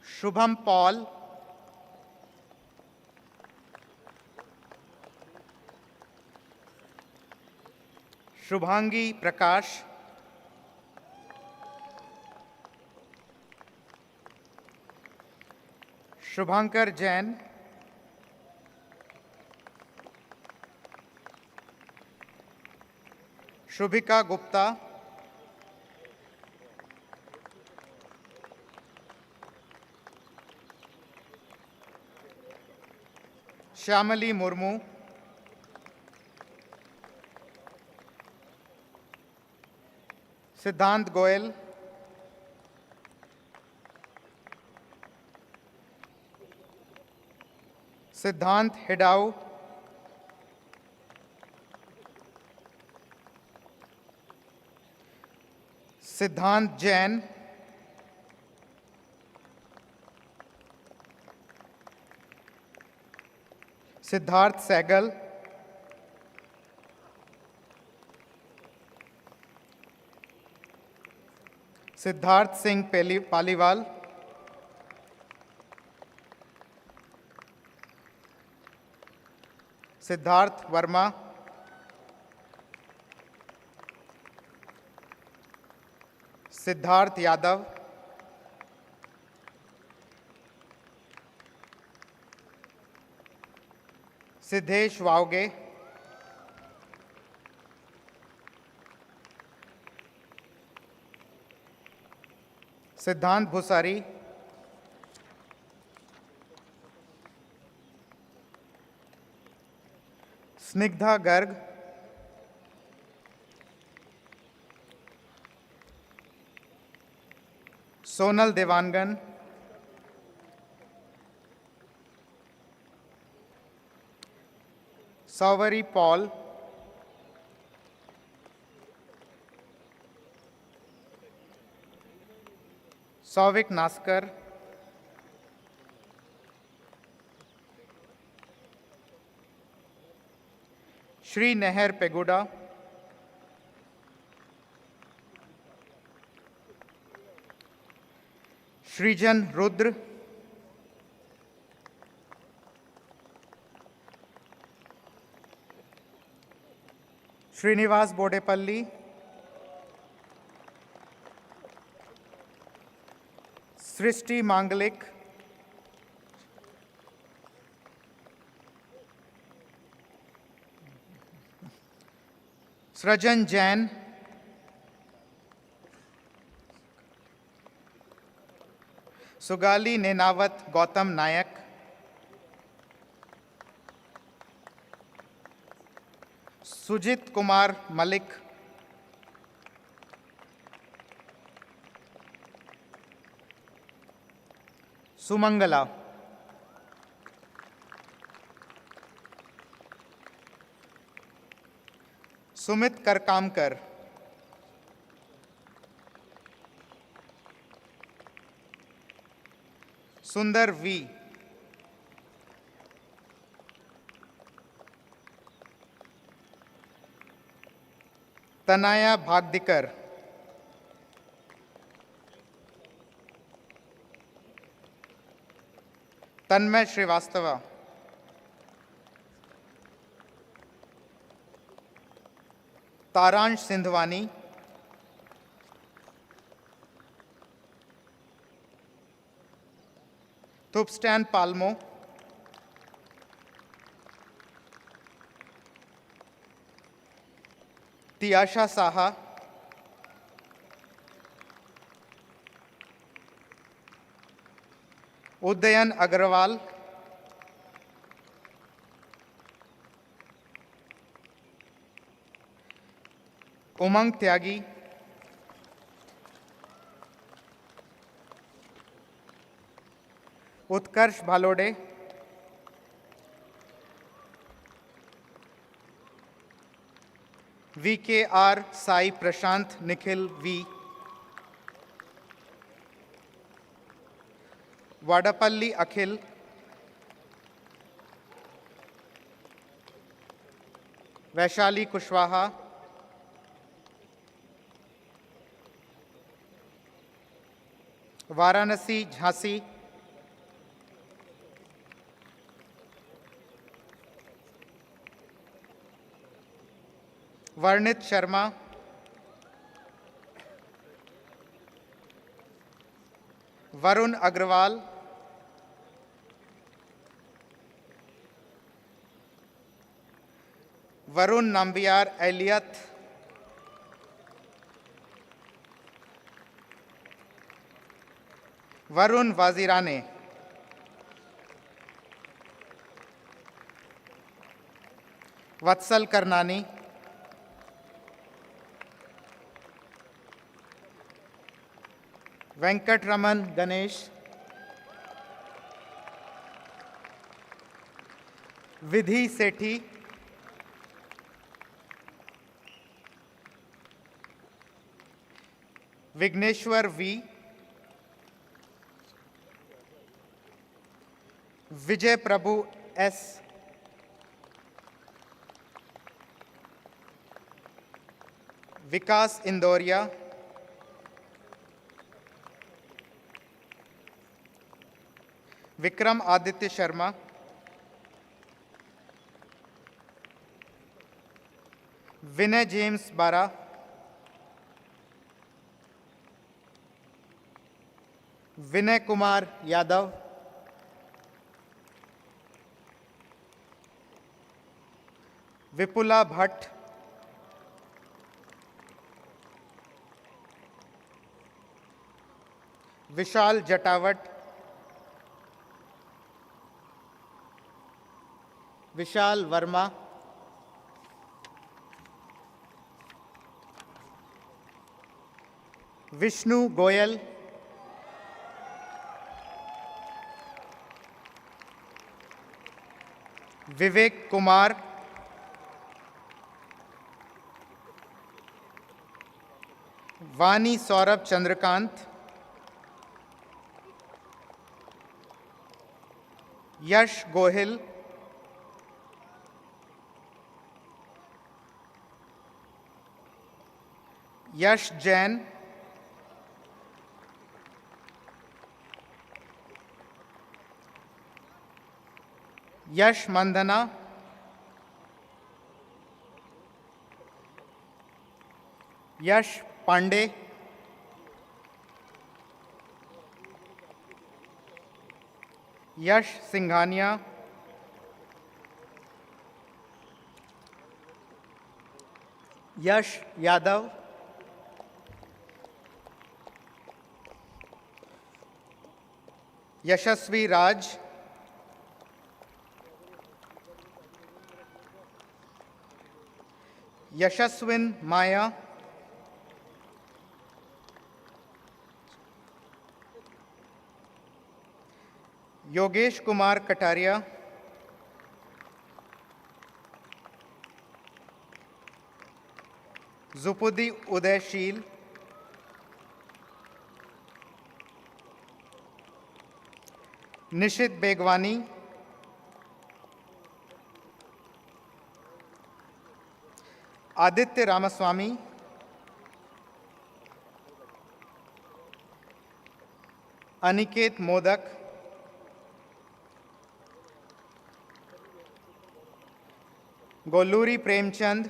Shubham Paul, Shubhangi Prakash, Shubhankar Jain, Shubhika Gupta, Shyamali Murmu, Siddhant Goyal, Siddhant Hidao, Siddhant Jain, Siddharth Sehgal, Siddharth Singh Paliwal, Siddharth Verma, Siddharth Yadav, Siddhesh Wauge, Siddhant Bhusari, Snigdha Garg, Sonal Devangan, Savari Paul, Sauvik Naskar, Shri Neher Peguda, Shrijan Rudra, Srinivas Bodepalli, Srishti Mangalik, Srajan Jain, Sugali Nenawat Gautam Nayak, Sujit Kumar Malik, Sumangala, Sumit Karkamkar, Sundar V, Tanaya Bhagdikar, Tanmay Srivastava, Taransh Sindhwani, Thupstan Palmo, Tiasha Saha, Udayan Agarwal, Umang Tyagi, Utkarsh Bhalode, VKR Sai Prashant Nikhil V, Vadapalli Akhil, Vaishali Kushwaha, Varanasi Jhansi, Varnit Sharma, Varun Agarwal, Varun Nambiar Eliyath, Varun Wajirane, Vatsal Karnani, Venkataraman Ganesh, Vidhi Sethi, Vighneshwar V, Vijay Prabhu S, Vikas Indoria, Vikram Aditya Sharma, Vinay James Bara, Vinay Kumar Yadav, विपुला Bhatt, विशाल जटावट, विशाल वर्मा, विष्णु गोयल, विवेक कुमार, वानी सौरभ चंद्रकांत, यश गोहिल, यश जैन, यश मंदना, यश पांडे, यश सिंघानिया, यश यादव, यशस्वी राज, यशस्विन माया, योगेश कुमार कटारिया, जुपुदी उदयशील, निशित बेगवानी, Aditya Ramaswamy, Aniket modak, Goluri Premchand,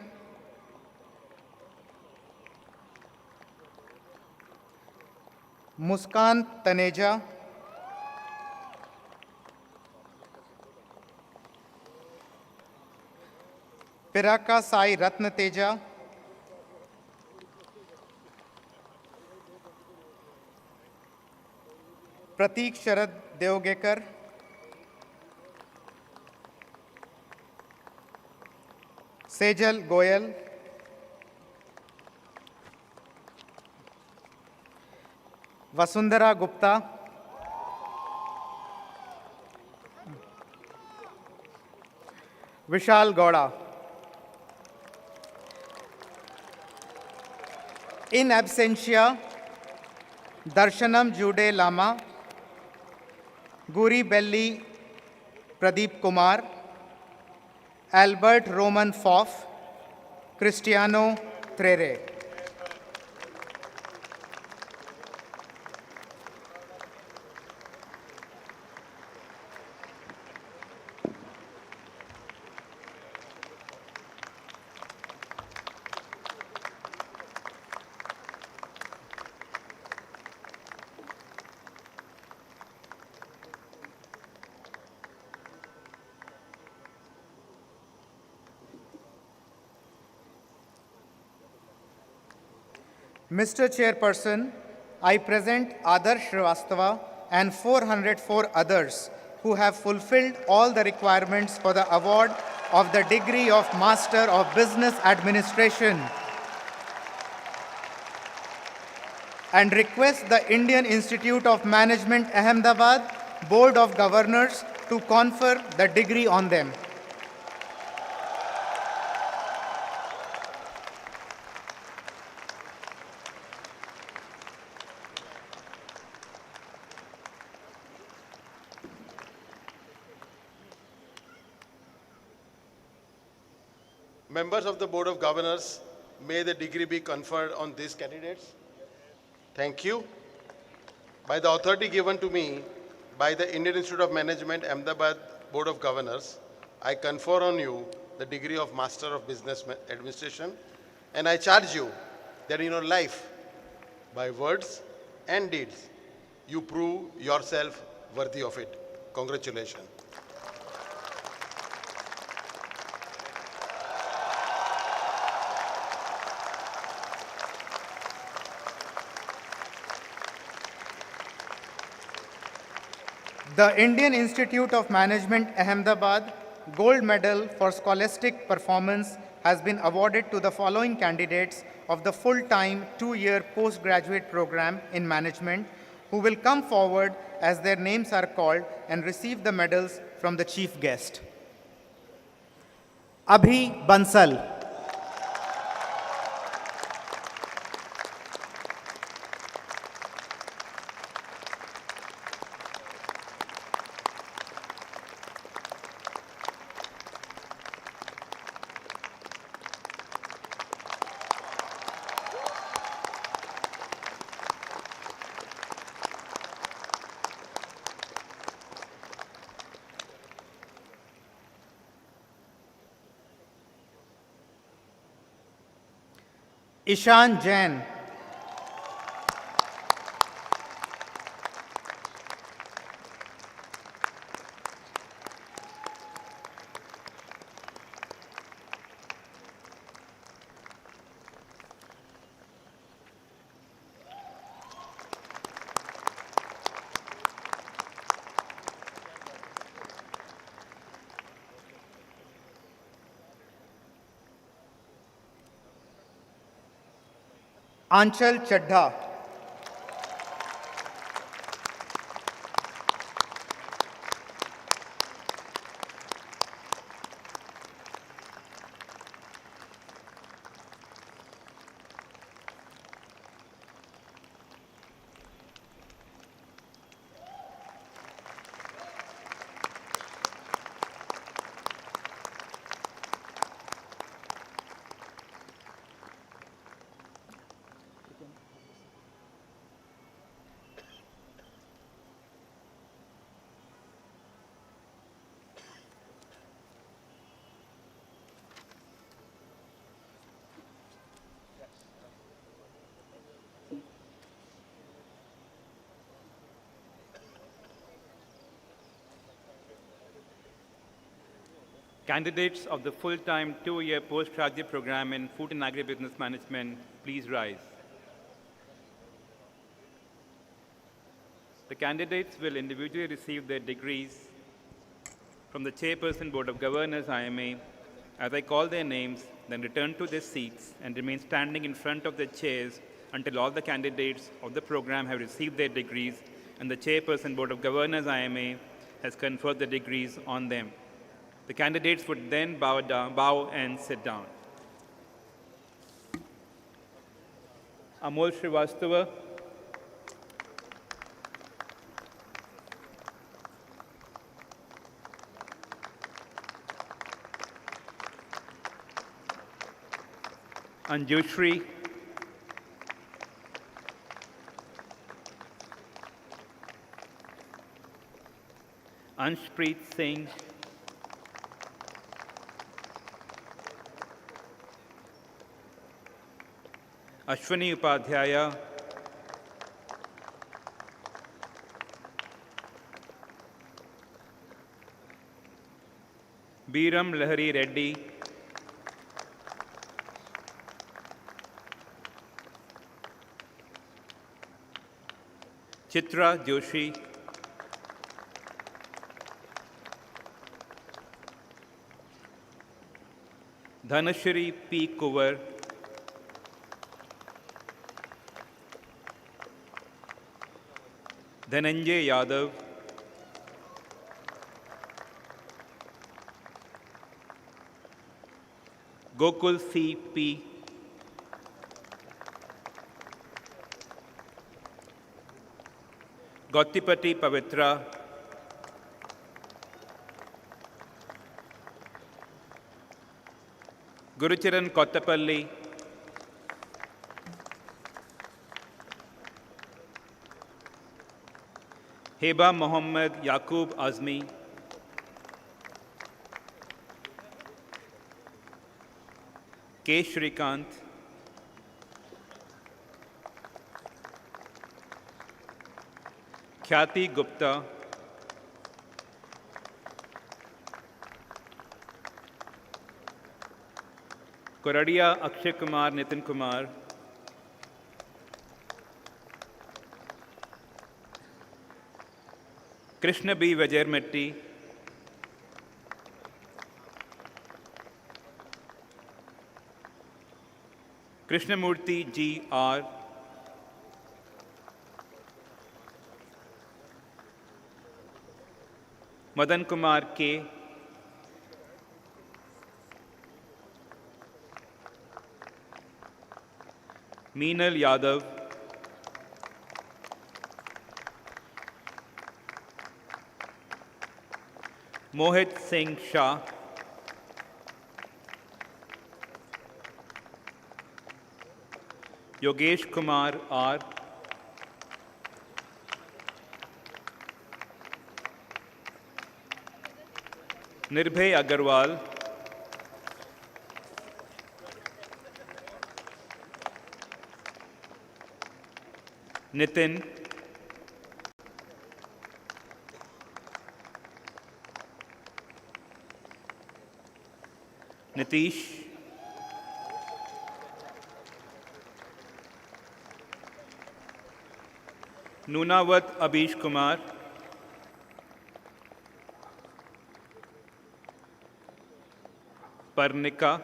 Muskan Taneja, Piraka Sai Ratnateja, Pratik Sharad Devgekar, Sejal Goyal, Vasundhara Gupta, Vishal Gowda. In absentia, Darshanam Jude Lama, Guri Belli Pradeep Kumar, Albert Roman Foff, Cristiano Trere. Mr. Chairperson, I present Adarsh Srivastava and 404 others who have fulfilled all the requirements for the award of the degree of Master of Business Administration and request the Indian Institute of Management, Ahmedabad Board of Governors to confer the degree on them. Members of the Board of Governors, may the degree be conferred on these candidates. Thank you. By the authority given to me by the Indian Institute of Management, Ahmedabad Board of Governors, I confer on you the degree of Master of Business Administration, and I charge you that in your life, by words and deeds, you prove yourself worthy of it. Congratulations. The Indian Institute of Management, Ahmedabad Gold Medal for Scholastic Performance has been awarded to the following candidates of the full-time 2-year postgraduate program in management who will come forward as their names are called and receive the medals from the chief guest. Abhi Bansal. Ishan Jain. Anchal Chadha. Candidates of the full-time 2-year postgraduate program in Food and Agri-Business Management, please rise. The candidates will individually receive their degrees from the Chairperson Board of Governors, IIMA, as I call their names, then return to their seats and remain standing in front of their chairs until all the candidates of the program have received their degrees and the Chairperson Board of Governors, IIMA, has conferred the degrees on them. The candidates would then bow and sit down. Amol Srivastava, Anjushri, Anshpreet Singh, Ashwini Upadhyaya, Biram Lahari Reddy, Chitra Joshi, Dhanashri P. Kuvar, Dhananjay Yadav, Gokul C. P. Gautipati Pavitra, Gurucharan Kottapalli, Heba Mohammed Yaqub Azmi, K. Shrikant, Khyati Gupta, Koradia Akshay Kumar Nitin Kumar, Krishna B. Vajarmetti, Krishnamurthy G. R., Madan Kumar K., Meenal Yadav, Mohit Singh Shah, Yogesh Kumar R., Nirbhay Agarwal, Nitin, Nitish, Nunawat Abish Kumar, Parnika,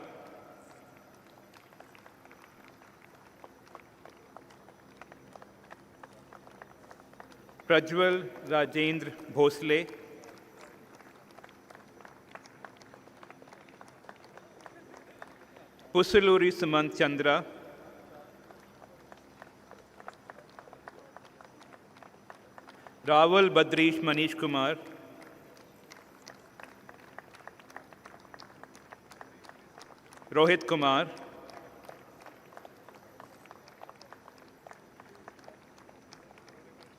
Prajwal Rajendra Bhosle, Pusuluri Sumant Chandra, Rawal Badrish Manish Kumar, Rohit Kumar,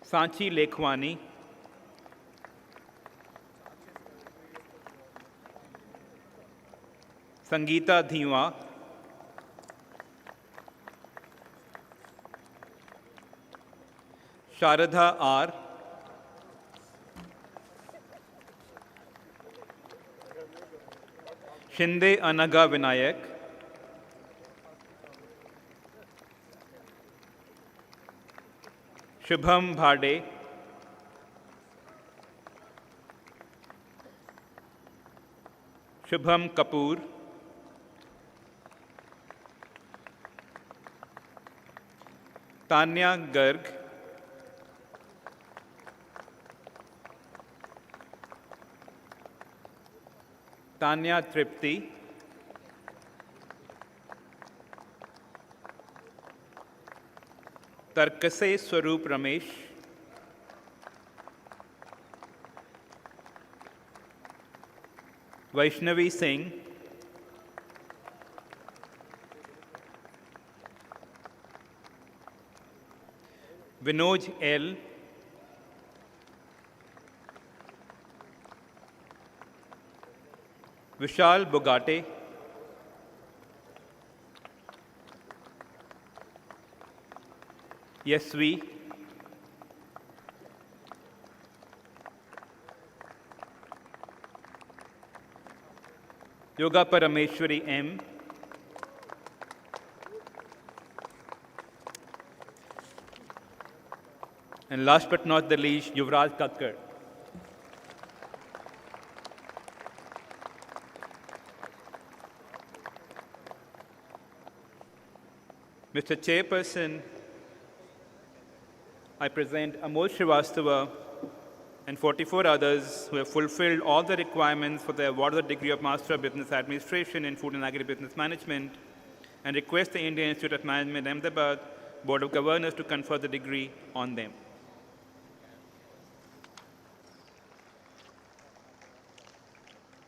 Sanchi Lekhwani, Sangeeta Dhiwa, Sharadha R., Shinde Anaga Vinayak, Shubham Bhade, Shubham Kapoor, Tanya Garg, Tanya Tripti, Tarkase Swaroop Ramesh, Vaishnavi Singh, Vinoj L, Vishal Bogate, Yasvi, Yoga Parameshwari M, and last but not the least, Yuvraj Kakkar. Mr. Chairperson, I present Amol Srivastava and 44 others who have fulfilled all the requirements for the award of the degree of Master of Business Administration in Food and Agri-Business Management and request the Indian Institute of Management, Ahmedabad Board of Governors to confer the degree on them.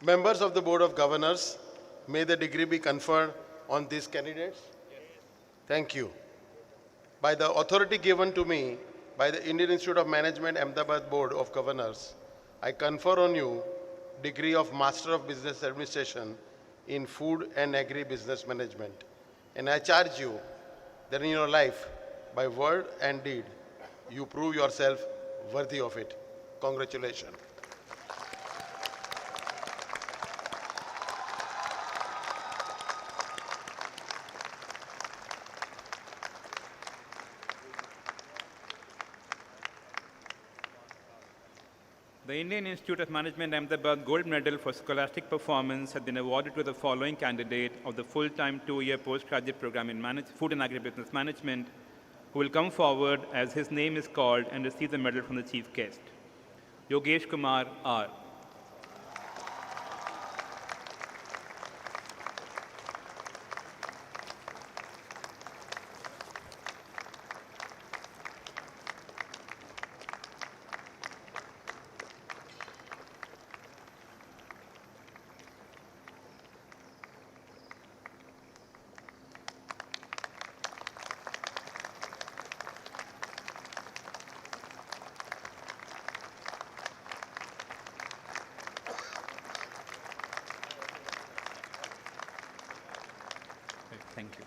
Members of the Board of Governors, may the degree be conferred on these candidates? Yes. Thank you. By the authority given to me by the Indian Institute of Management, Ahmedabad Board of Governors, I confer on you degree of Master of Business Administration in Food and Agri-Business Management. And I charge you that in your life, by word and deed, you prove yourself worthy of it. Congratulations. The Indian Institute of Management Ahmedabad Gold Medal for Scholastic Performance has been awarded to the following candidate of the full-time 2-year postgraduate program in Food and Agri-Business Management, who will come forward as his name is called and receive the medal from the chief guest. Yogesh Kumar R. Thank you.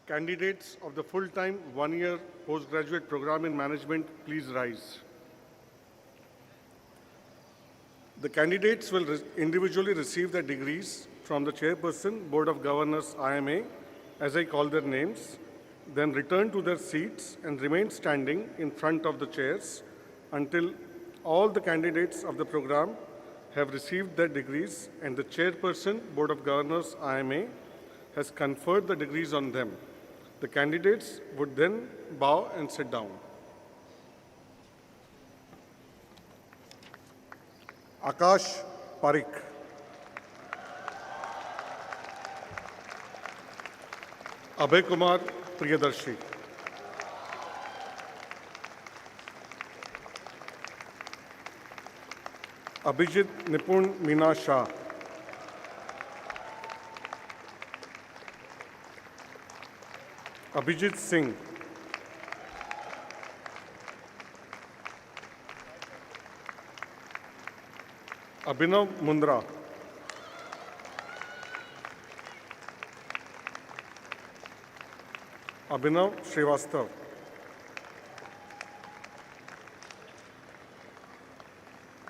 Candidates of the full-time 1-year postgraduate program in management, please rise. The candidates will individually receive their degrees from the Chairperson, Board of Governors, IIMA, as I call their names, then return to their seats and remain standing in front of the chairs until all the candidates of the program have received their degrees and the Chairperson, Board of Governors, IIMA, has conferred the degrees on them. The candidates would then bow and sit down. Akash Parikh. Abhay Kumar Priyadarshi. Abhijit Nipun Meena Shah. Abhijit Singh. अभिनव मुंद्रा, अभिनव श्रीवास्तव,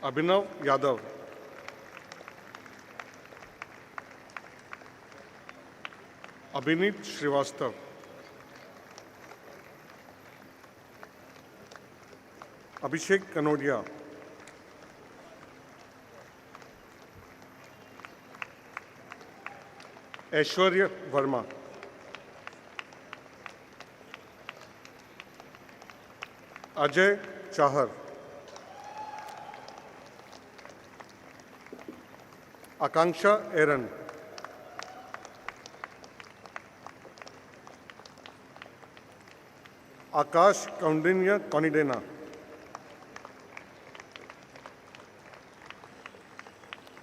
अभिनव यादव, अभिनीत श्रीवास्तव, अभिषेक कनोडिया, ऐश्वर्य वर्मा, अजय चाहर, आकांक्षा एरन, आकाश कौंडिन्य कौनिडेना,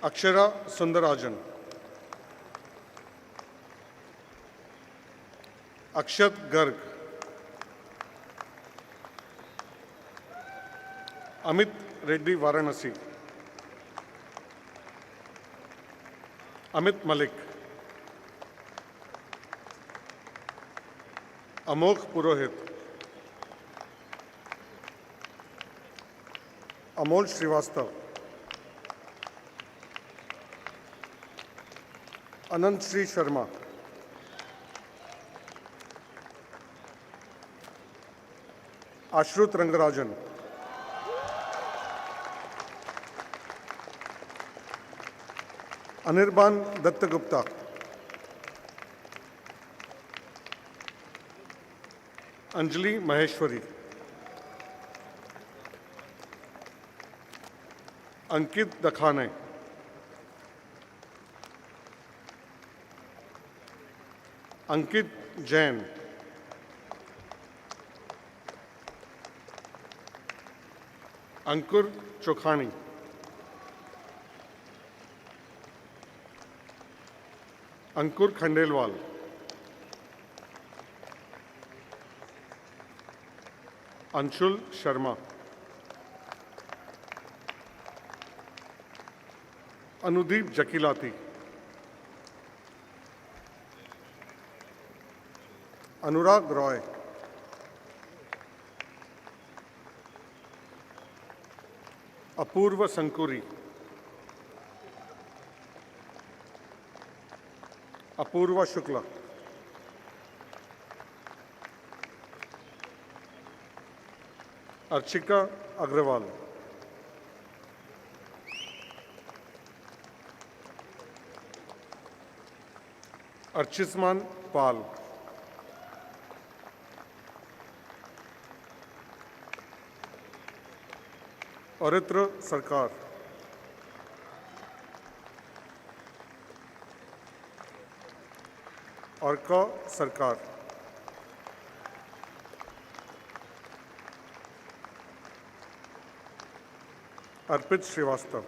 अक्षरा सुंदराजन, अक्षत गर्ग, अमित रेड्डी वाराणसी, अमित मलिक, अमोघ पुरोहित, अमोल श्रीवास्तव, अनंत श्री शर्मा, आश्रुत रंगराजन, अनिर्बान दत्तगुप्ता, अंजलि महेश्वरी, अंकित दखाने, अंकित जैन, अंकुर चोखानी, अंकुर खंडेलवाल, अंशुल शर्मा, अनुदीप जकीलाती, अनुराग रॉय, अपूर्व संकुरी, अपूर्वा शुक्ला, अर्चिका अग्रवाल, अर्चिस्मान पाल, औरित्र Sarkar, Arka Sarkar, Arpit Srivastava,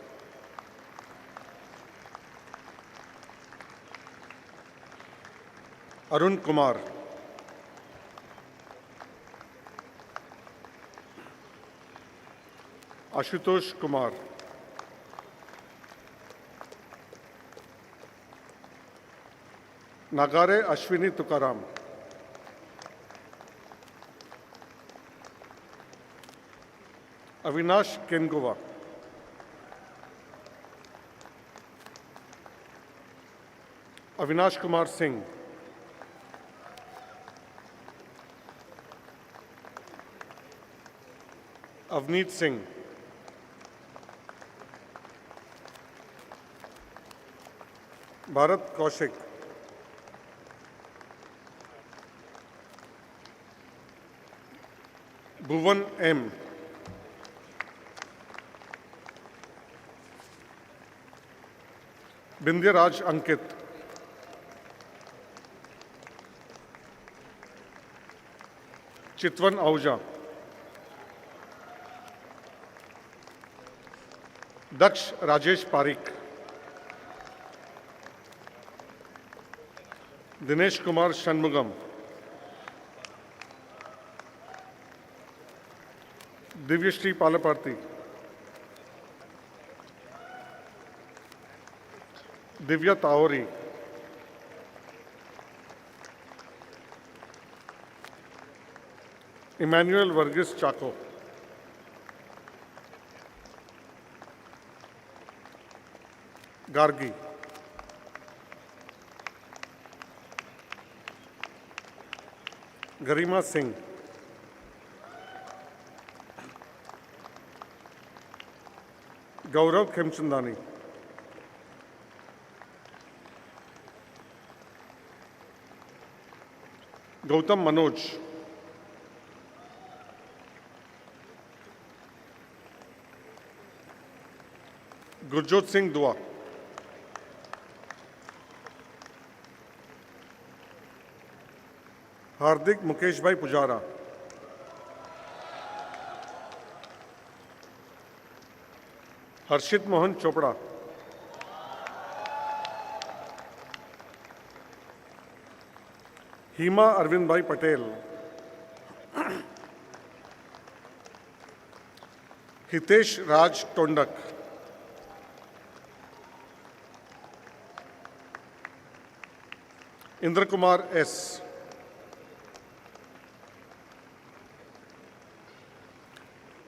Arun Kumar, Ashutosh Kumar, Nagare Ashwini Tukaram, Avinash Kengowa, Avinash Kumar Singh, Avneet Singh, Bharat Kaushik, Bhuvan M, Bindyaraj Ankit, Chitwan Ahuja, Daksh Rajesh Pareek, Dinesh Kumar Shanmugam, Divyashree Palparthi, Divya Taori, Emmanuel Varghese Chaco, Gargi, Garima Singh, Gaurav Khemchandani, Gautam Manoj, Gurjot Singh Dua, Hardik Mukesh Bhai Pujara, Harshit Mohan Chopra, Hima Arvind Bhai Patel, Hitesh Raj Tondak, Indra Kumar S,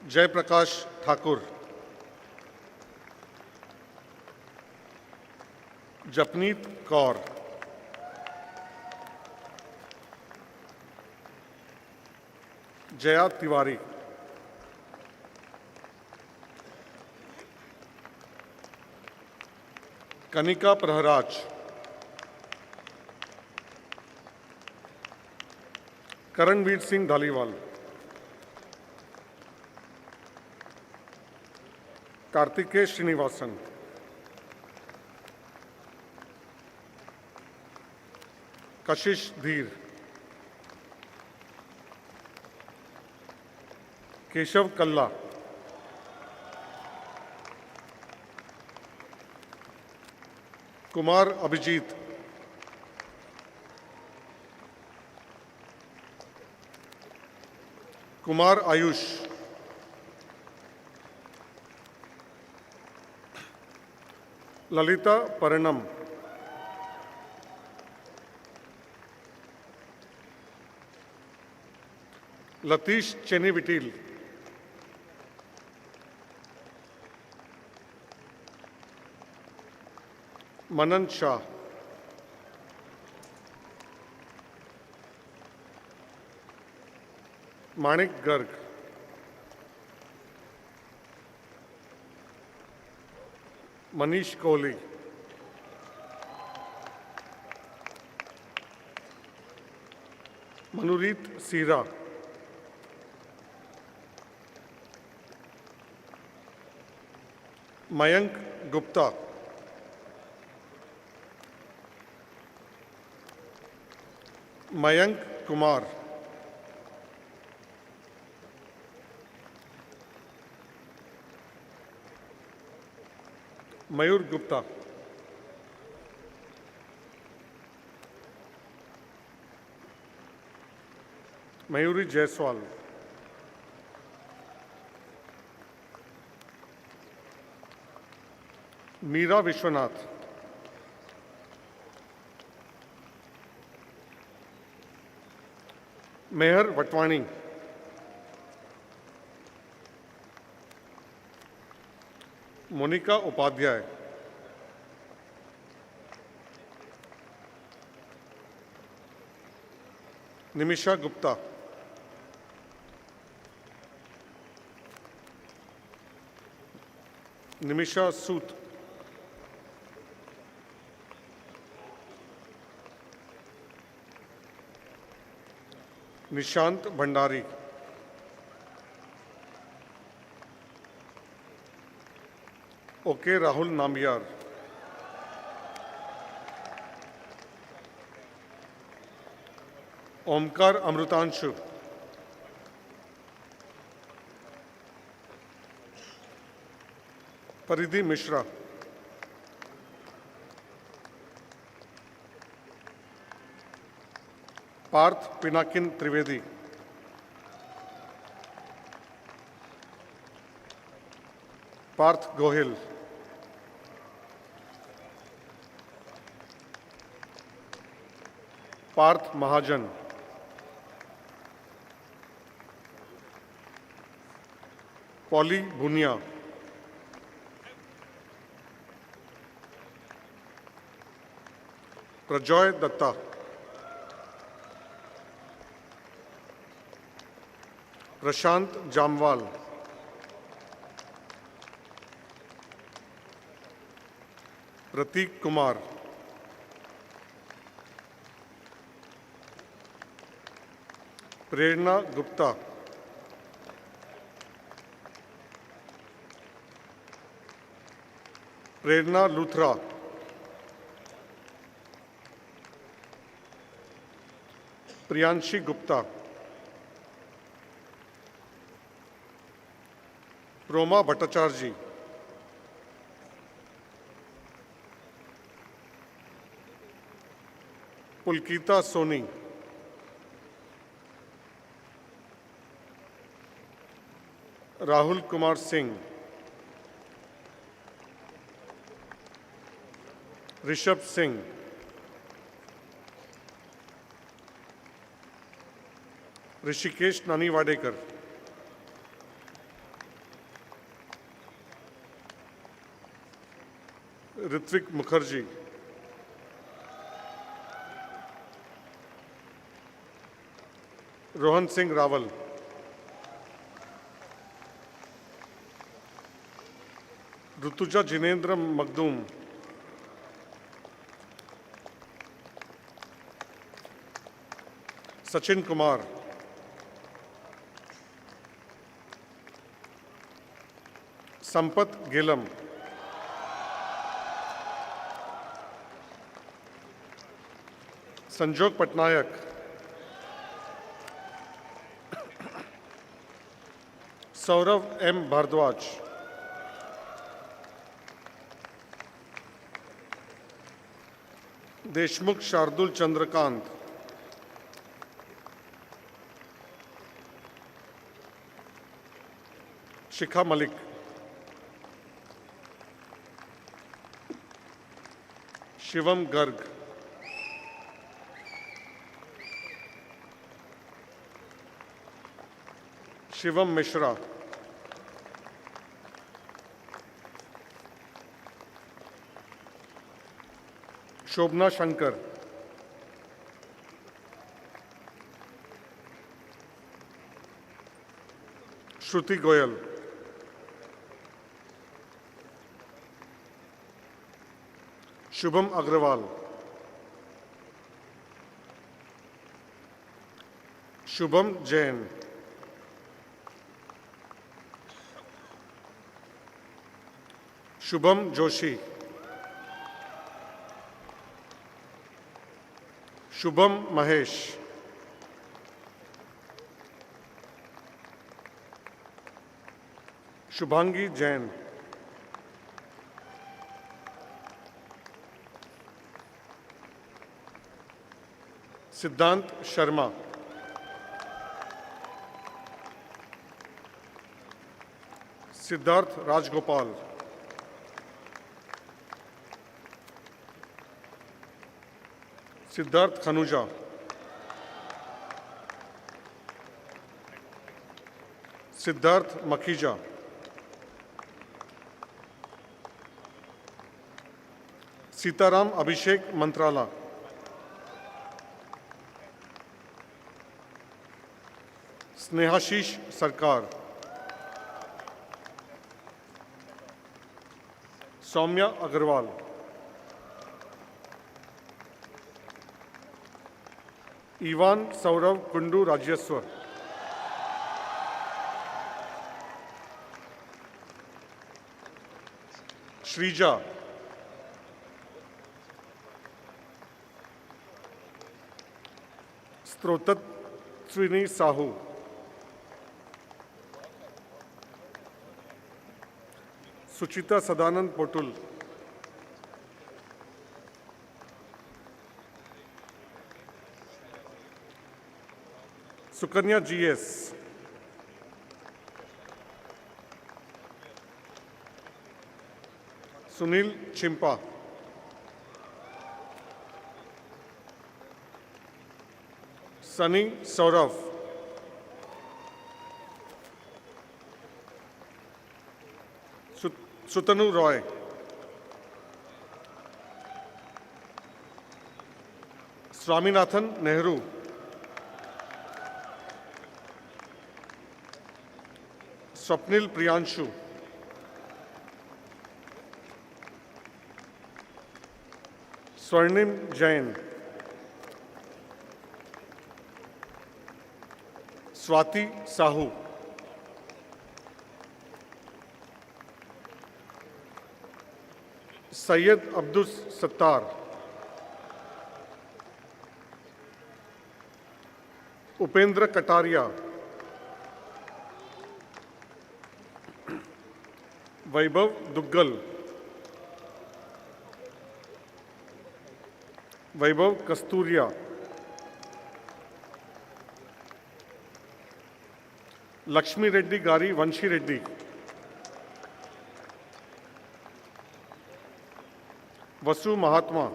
Jai Prakash Thakur, Japneet Kaur, Jaya Tiwari, Kanika Praharaj, Karanveer Singh Dhaliwal, Kartikesh Srinivasan, Kashish Dheer, Keshav Kalla, Kumar Abhijit, Kumar Ayush, Lalita Paranam, Latish Chenivitil, Manan Shah, Manik Garg, Manish Kohli, Manurit Sira, Mayank Gupta, Mayank Kumar, Mayur Gupta, Mayuri Jaiswal, Meera Vishwanath, Meher Vatwani, Monica Upadhyay, Nimisha Gupta, Nimisha Soot, Nishant Bhandari, OK Rahul Nambiar, Omkar Amrutanshu, Paridhi Mishra, Parth Pinakin Trivedi, Parth Gohil, Parth Mahajan, Poly Bhunia, Prajoy Dutta, Prashant Jamwal, Prateek Kumar, Prerna Gupta, Prerna Luthra, Priyanshi Gupta, Proma Bhattacharya, Pulkita Soni, Rahul Kumar Singh, Rishabh Singh, Rishikesh Nani Wadekar, Ritwik Mukherjee, Rohan Singh Rawal, Rutuja Jinendra Makhdoom, Sachin Kumar, Sampat गेलम, संजोग Patnaik, Saurabh M Bhardwaj, Deshmukh Shardul Chandrakant, शिखा मलिक, शिवम गर्ग, शिवम मिश्रा, शोभना शंकर, श्रुति गोयल, शुभम अग्रवाल, शुभम जैन, शुभम जोशी, शुभम महेश, शुभांगी जैन, सिद्धांत शर्मा, सिद्धार्थ राजगोपाल, सिद्धार्थ खनुजा, सिद्धार्थ मखीजा, सीताराम अभिषेक Mantrala, Snehashish Sarkar, Saumya Agarwal, Ivan Saurav Kundu Rajasva, Sreeja, Srotaswini Sahu, Suchita Sadanand Potul, Sukanya GS, Sunil Chimpa, Sunny Saurav. Sutanu Roy. Swaminathan Nehru. Swapnil Priyanshu. Swarnim Jain. Swati Sahu. Syed Abdus Sattar. Upendra Kataria. Vaibhav Duggal. Vaibhav Kasturia. Lakshmi Reddy Gari Vanshi Reddy. Vasu Mahatma.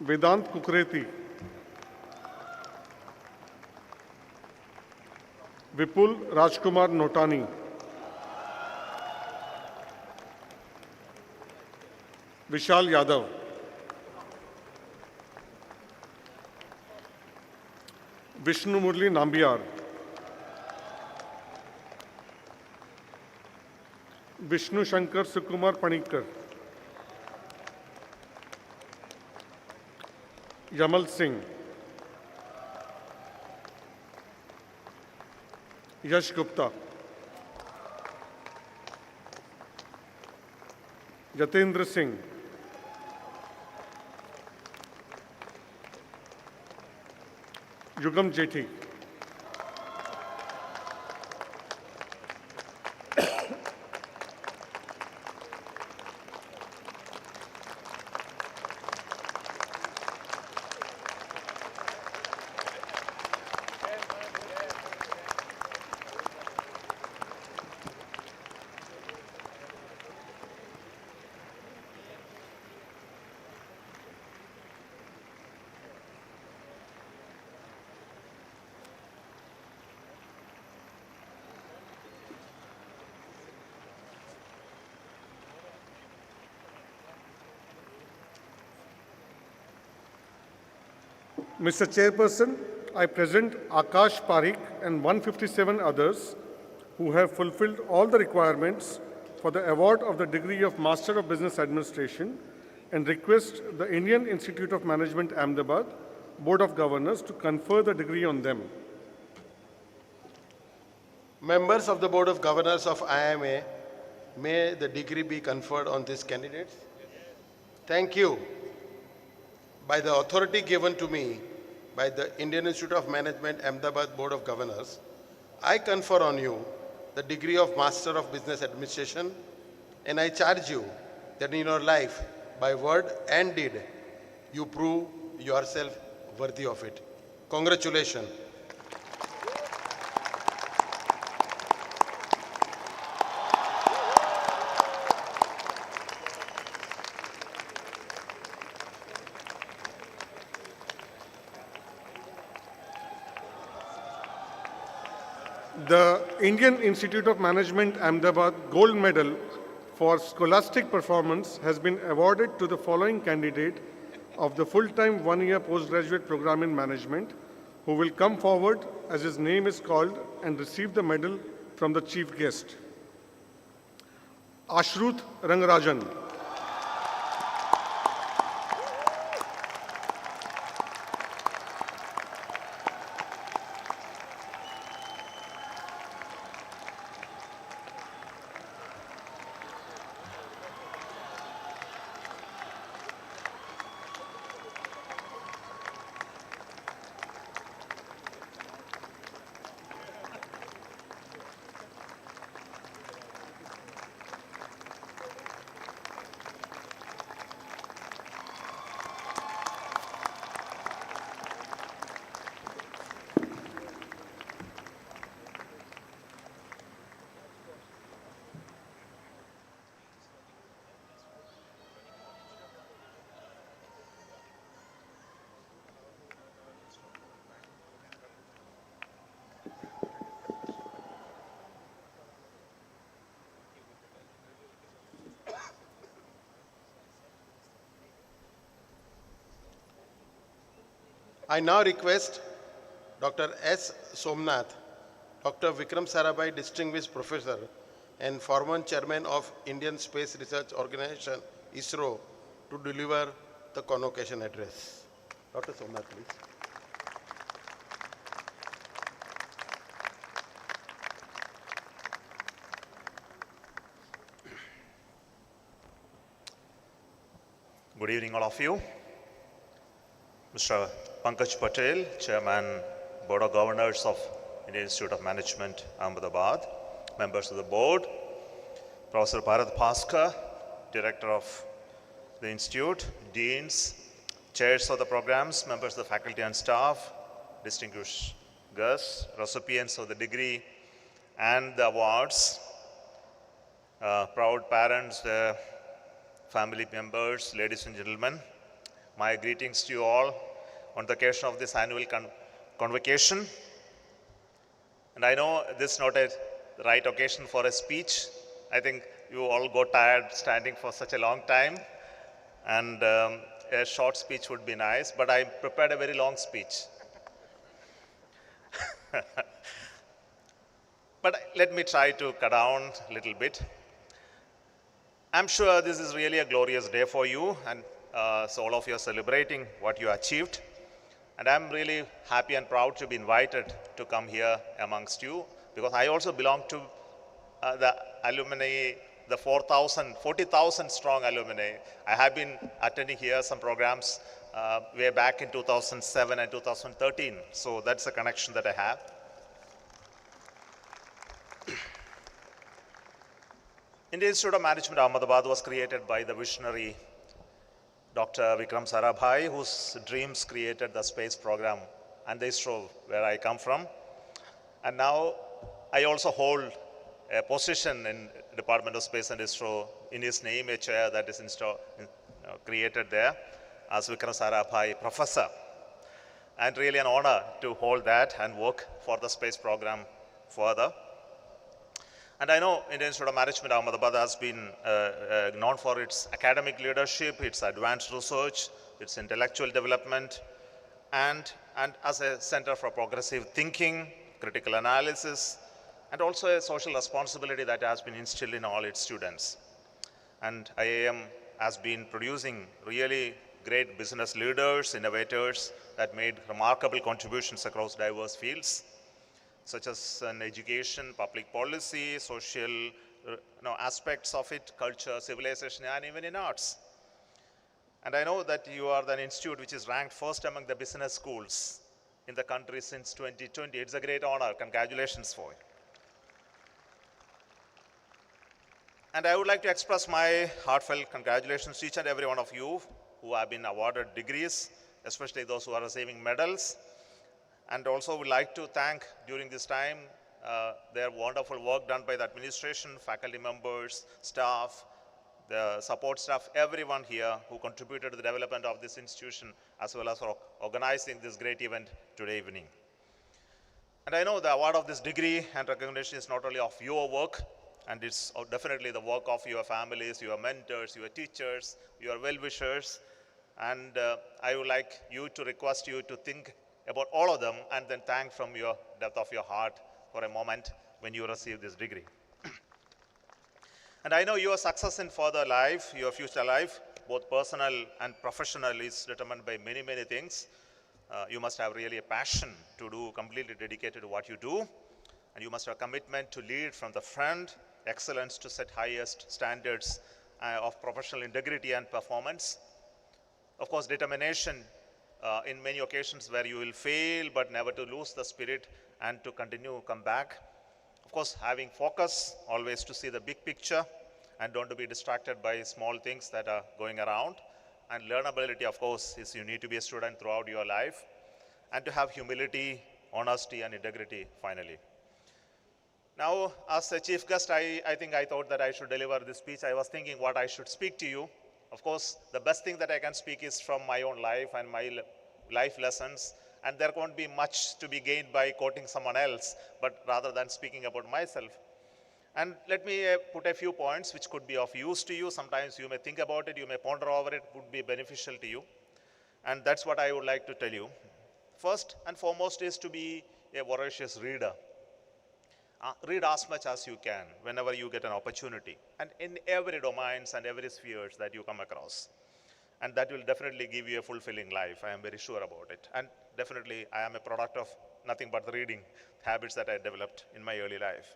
Vedant Kukreti. Vipul Rajkumar Notani. Vishal Yadav. Vishnu Murli Nambiar. Vishnu Shankar Sukumar Panikar. Yamal Singh. Yash Gupta. Yatendra Singh. Yugam Jethi. Mr. Chairperson, I present Akash Parikh and 157 others who have fulfilled all the requirements for the award of the degree of Master of Business Administration and request the Indian Institute of Management, Ahmedabad, Board of Governors to confer the degree on them. Members of the Board of Governors of IIMA, may the degree be conferred on these candidates. Thank you. By the authority given to me by the Indian Institute of Management, Ahmedabad Board of Governors, I confer on you the degree of Master of Business Administration, and I charge you that in your life, by word and deed, you prove yourself worthy of it. Congratulations. The Indian Institute of Management, Ahmedabad Gold Medal for Scholastic Performance has been awarded to the following candidate of the full-time one-year postgraduate program in management, who will come forward as his name is called and receive the medal from the chief guest. Ashruth Rangarajan. I now request Dr. S. Somnath, Dr. Vikram Sarabhai, Distinguished Professor and former Chairman of Indian Space Research Organization, ISRO, to deliver the Convocation Address. Dr. Somnath, please. Good evening, all of you. Mr. Pankaj Patel, Chairman, Board of Governors of Indian Institute of Management, Ahmedabad, members of the board, Professor Bharat Bhaskar, Director of the Institute, Deans, Chairs of the programs, members of the faculty and staff, distinguished guests, recipients of the degree and the awards, proud parents, family members, ladies and gentlemen, my greetings to you all on the occasion of this annual convocation. And I know this is not the right occasion for a speech. I think you all got tired standing for such a long time, and a short speech would be nice, but I prepared a very long speech. But let me try to cut down a little bit. I'm sure this is really a glorious day for you, and so all of you are celebrating what you achieved. And I'm really happy and proud to be invited to come here amongst you, because I also belong to the alumni, the 40,000 strong alumni. I have been attending here some programs way back in 2007 and 2013. So that's a connection that I have. Indian Institute of Management Ahmedabad was created by the visionary Dr. Vikram Sarabhai, whose dreams created the space program and the ISRO, where I come from. And now I also hold a position in Department of Space and ISRO, in his name, a chair that is created there as Vikram Sarabhai Professor. And really an honor to hold that and work for the space program further. And I know Indian Institute of Management Ahmedabad has been known for its academic leadership, its advanced research, its intellectual development, and as a center for progressive thinking, critical analysis, and also a social responsibility that has been instilled in all its students. And IIM has been producing really great business leaders, innovators that made remarkable contributions across diverse fields, such as in education, public policy, social aspects of it, culture, civilization, and even in arts. And I know that you are the institute which is ranked first among the business schools in the country since 2020. It's a great honor. Congratulations for it. And I would like to express my heartfelt congratulations to each and every one of you who have been awarded degrees, especially those who are receiving medals. And also would like to thank during this time their wonderful work done by the administration, faculty members, staff, the support staff, everyone here who contributed to the development of this institution, as well as for organizing this great event today evening. And I know the award of this degree and recognition is not only of your work, and it's definitely the work of your families, your mentors, your teachers, your well-wishers. And I would like you to request you to think about all of them and then thank from your depth of your heart for a moment when you receive this degree. And I know your success in further life, your future life, both personal and professional, is determined by many, many things. You must have really a passion to do, completely dedicated to what you do. And you must have a commitment to lead from the front, excellence to set highest standards of professional integrity and performance. Of course, determination in many occasions where you will fail, but never to lose the spirit and to continue, come back. Of course, having focus, always to see the big picture and don't to be distracted by small things that are going around. And learnability, of course, is you need to be a student throughout your life. And to have humility, honesty, and integrity, finally. Now, as a chief guest, I think I thought that I should deliver this speech. I was thinking what I should speak to you. Of course, the best thing that I can speak is from my own life and my life lessons, and there won't be much to be gained by quoting someone else, but rather than speaking about myself. And let me put a few points which could be of use to you. Sometimes you may think about it, you may ponder over it, would be beneficial to you. And that's what I would like to tell you. First and foremost is to be a voracious reader. Read as much as you can whenever you get an opportunity, and in every domains and every spheres that you come across. And that will definitely give you a fulfilling life. I am very sure about it. And definitely I am a product of nothing but the reading habits that I developed in my early life.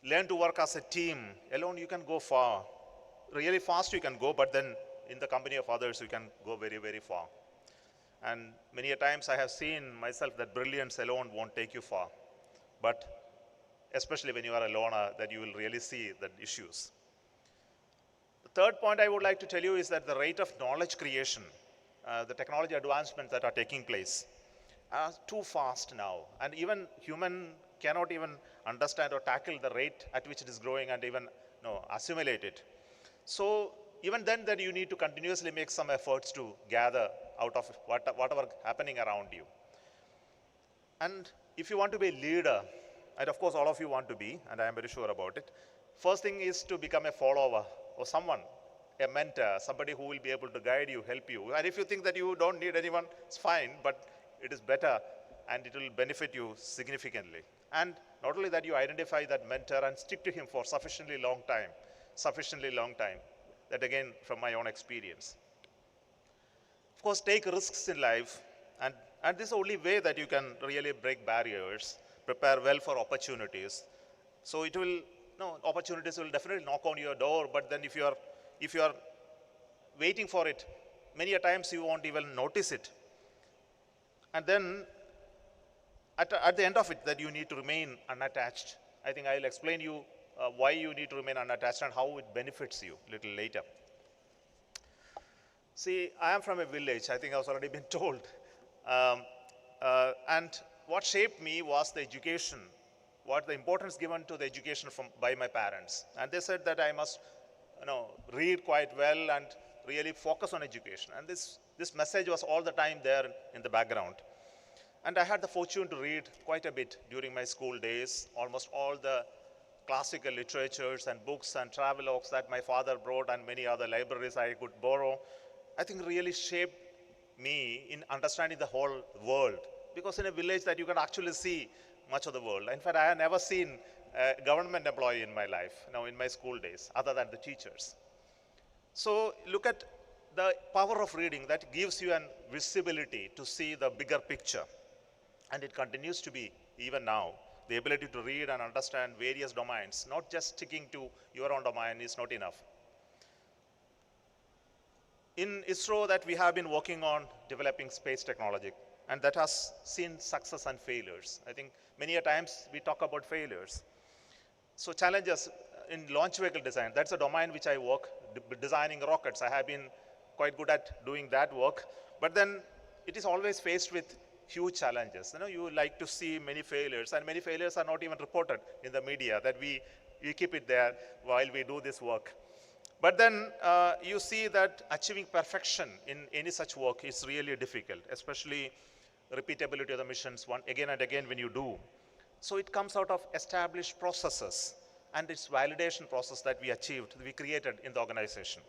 Learn to work as a team. Alone you can go far. Really fast you can go, but then in the company of others you can go very, very far. And many a times I have seen myself that brilliance alone won't take you far. But especially when you are a loner, that you will really see the issues. The third point I would like to tell you is that the rate of knowledge creation, the technology advancements that are taking place, are too fast now. And even human cannot even understand or tackle the rate at which it is growing and even assimilate it. So even then that you need to continuously make some efforts to gather out of whatever happening around you. And if you want to be a leader, and of course all of you want to be, and I am very sure about it, first thing is to become a follower or someone, a mentor, somebody who will be able to guide you, help you. And if you think that you don't need anyone, it's fine, but it is better and it will benefit you significantly. And not only that, you identify that mentor and stick to him for sufficiently long time, that again from my own experience. Of course, take risks in life, and this is the only way that you can really break barriers, prepare well for opportunities. So it will, opportunities will definitely knock on your door, but then if you are waiting for it, many a times you won't even notice it. And then at the end of it, that you need to remain unattached. I think I'll explain you why you need to remain unattached and how it benefits you a little later. See, I am from a village, I think I was already been told. And what shaped me was the education, what the importance given to the education by my parents. And they said that I must read quite well and really focus on education. And this message was all the time there in the background. And I had the fortune to read quite a bit during my school days, almost all the classical literatures and books and travelogues that my father brought and many other libraries I could borrow, I think really shaped me in understanding the whole world. Because in a village that you can actually see much of the world. In fact, I have never seen a government employee in my life, in my school days, other than the teachers. So look at the power of reading that gives you an visibility to see the bigger picture. And it continues to be, even now, the ability to read and understand various domains, not just sticking to your own domain is not enough. In ISRO that we have been working on developing space technology, and that has seen success and failures. I think many a times we talk about failures. So challenges in launch vehicle design, that's a domain which I work, designing rockets. I have been quite good at doing that work, but then it is always faced with huge challenges. You like to see many failures, and many failures are not even reported in the media, that we keep it there while we do this work. But then you see that achieving perfection in any such work is really difficult, especially repeatability of the missions again and again when you do. So it comes out of established processes and its validation process that we created in the organization.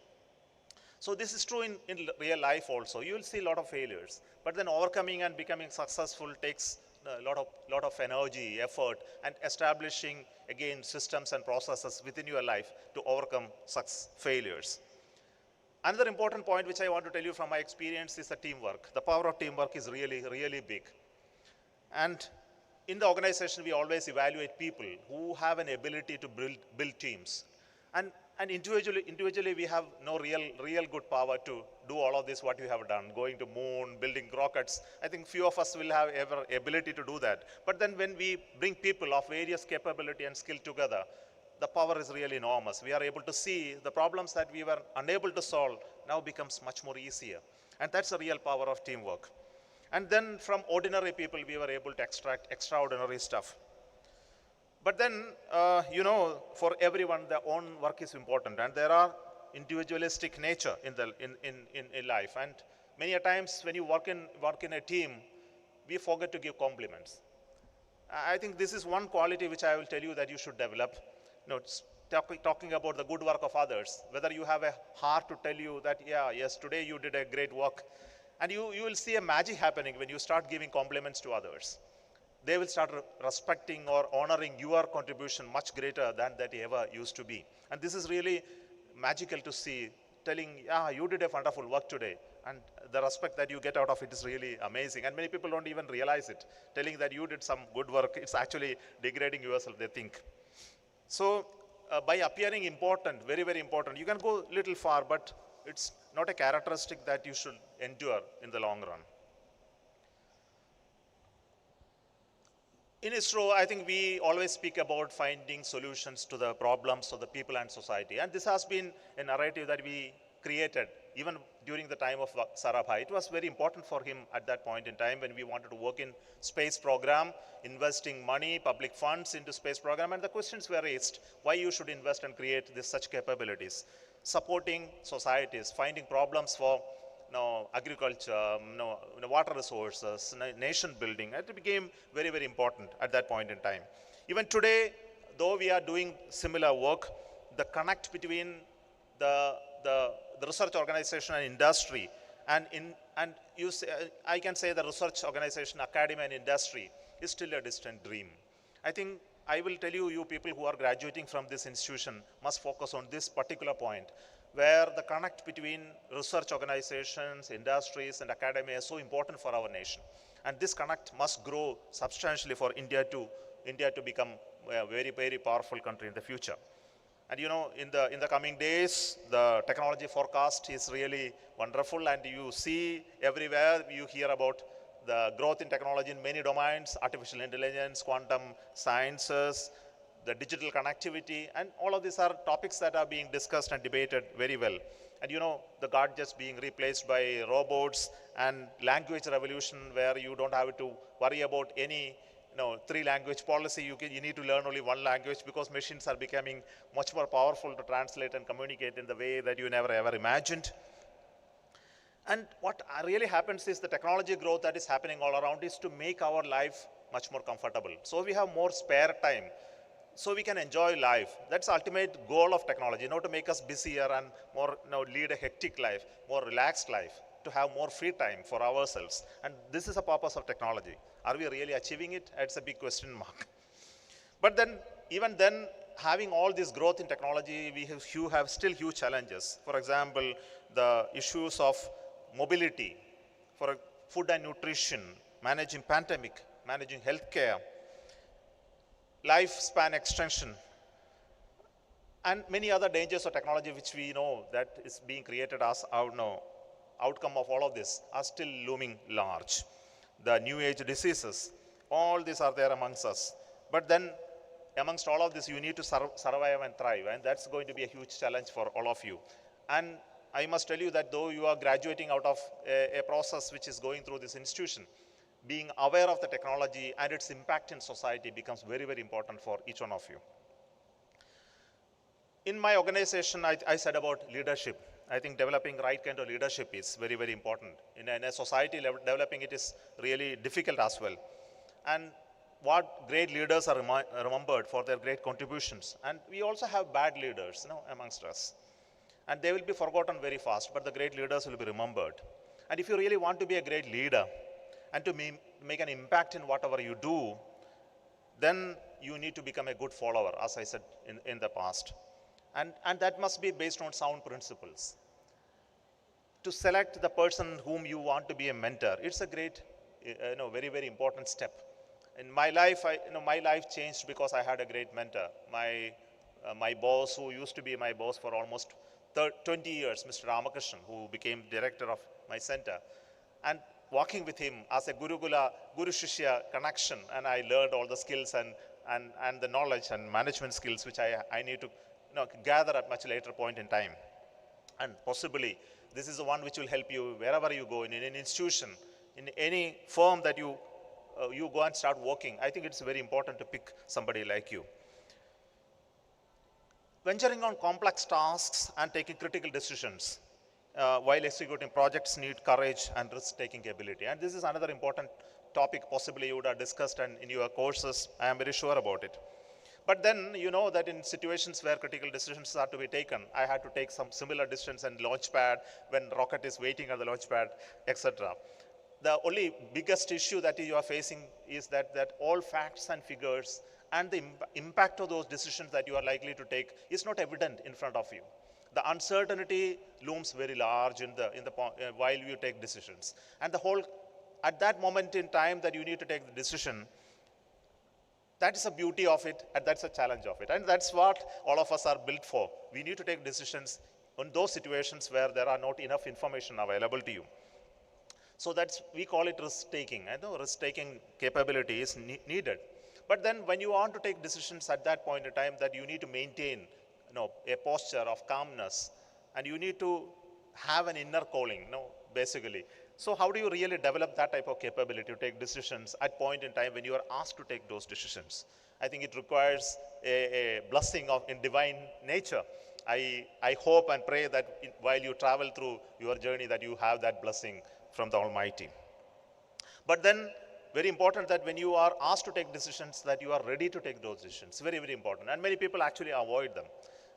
So this is true in real life also. You will see a lot of failures, but then overcoming and becoming successful takes a lot of energy, effort, and establishing, again, systems and processes within your life to overcome such failures. Another important point which I want to tell you from my experience is the teamwork. The power of teamwork is really, really big. And in the organization, we always evaluate people who have an ability to build teams. And individually, we have no real good power to do all of this, what we have done, going to moon, building rockets. I think few of us will have ever ability to do that. But then when we bring people of various capability and skill together, the power is really enormous. We are able to see the problems that we were unable to solve now becomes much more easier. And that's the real power of teamwork. And then from ordinary people, we were able to extract extraordinary stuff. But then, for everyone, their own work is important, and there are individualistic nature in life. And many a times when you work in a team, we forget to give compliments. I think this is one quality which I will tell you that you should develop. Talking about the good work of others, whether you have a heart to tell you that, yes, today you did a great work, And you will see a magic happening when you start giving compliments to others. They will start respecting or honoring your contribution much greater than that ever used to be. And this is really magical to see, telling, yeah, you did a wonderful work today. And the respect that you get out of it is really amazing. And many people don't even realize it. Telling that you did some good work, it's actually degrading yourself, they think. So by appearing important, very, very important, you can go a little far, but it's not a characteristic that you should endure in the long run. In ISRO, I think we always speak about finding solutions to the problems of the people and society. And this has been a narrative that we created even during the time of Sarabhai. It was very important for him at that point in time when we wanted to work in space program, investing money, public funds into space program. And the questions were raised, why you should invest and create such capabilities. Supporting societies, finding problems for agriculture, water resources, nation building. It became very, very important at that point in time. Even today, though we are doing similar work, the connect between the research organization and industry, and I can say the research organization, academia and industry is still a distant dream. I think I will tell you, you people who are graduating from this institution must focus on this particular point, where the connect between research organizations, industries, and academia is so important for our nation. And this connect must grow substantially for India to become a very, very powerful country in the future. And in the coming days, the technology forecast is really wonderful, and you see everywhere, you hear about the growth in technology in many domains, artificial intelligence, quantum sciences, the digital connectivity, and all of these are topics that are being discussed and debated very well. And the guard just being replaced by robots, and language revolution where you don't have to worry about any 3-language policy. You need to learn only one language because machines are becoming much more powerful to translate and communicate in the way that you never ever imagined. And what really happens is the technology growth that is happening all around is to make our life much more comfortable. So we have more spare time, so we can enjoy life. That's the ultimate goal of technology, not to make us busier and more, lead a hectic life, more relaxed life, to have more free time for ourselves. And this is the purpose of technology. Are we really achieving it? It's a big question mark. But then, even then, having all this growth in technology, we have still huge challenges. For example, the issues of mobility, for food and nutrition, managing pandemic, managing healthcare, lifespan extension, and many other dangers of technology which we know that is being created as our outcome of all of this are still looming large. The new age diseases, all these are there amongst us. But then amongst all of this, you need to survive and thrive, and that's going to be a huge challenge for all of you. And I must tell you that though you are graduating out of a process which is going through this institution, being aware of the technology and its impact in society becomes very, very important for each one of you. In my organization, I said about leadership. I think developing right kind of leadership is very, very important. In a society, developing it is really difficult as well. And what great leaders are remembered for their great contributions. And we also have bad leaders amongst us. And they will be forgotten very fast, but the great leaders will be remembered. And if you really want to be a great leader and to make an impact in whatever you do, then you need to become a good follower, as I said in the past. And that must be based on sound principles. To select the person whom you want to be a mentor, it's a great, very, very important step. In my life, my life changed because I had a great mentor. My boss, who used to be my boss for almost 20 years, Mr. Ramakrishnan, who became director of my center. And walking with him as a Guru-Shishya connection, and I learned all the skills and the knowledge and management skills which I need to gather at much later point in time. And possibly, this is the one which will help you wherever you go, in an institution, in any firm that you go and start working. I think it's very important to pick somebody like you. Venturing on complex tasks and taking critical decisions while executing projects need courage and risk-taking ability. And this is another important topic possibly you would have discussed and in your courses. I am very sure about it. But then you know that in situations where critical decisions are to be taken, I had to take some similar decisions in launchpad when rocket is waiting at the launchpad, etc. The only biggest issue that you are facing is that all facts and figures and the impact of those decisions that you are likely to take is not evident in front of you. The uncertainty looms very large while you take decisions. And at that moment in time that you need to take the decision, that is the beauty of it, and that's the challenge of it. And that's what all of us are built for. We need to take decisions in those situations where there are not enough information available to you. So we call it risk-taking. I know risk-taking capability is needed. But then when you want to take decisions at that point in time, that you need to maintain a posture of calmness, and you need to have an inner calling, basically. So how do you really develop that type of capability to take decisions at point in time when you are asked to take those decisions? I think it requires a blessing in divine nature. I hope and pray that while you travel through your journey that you have that blessing from the Almighty. But then very important that when you are asked to take decisions, that you are ready to take those decisions. Very, very important. And many people actually avoid them.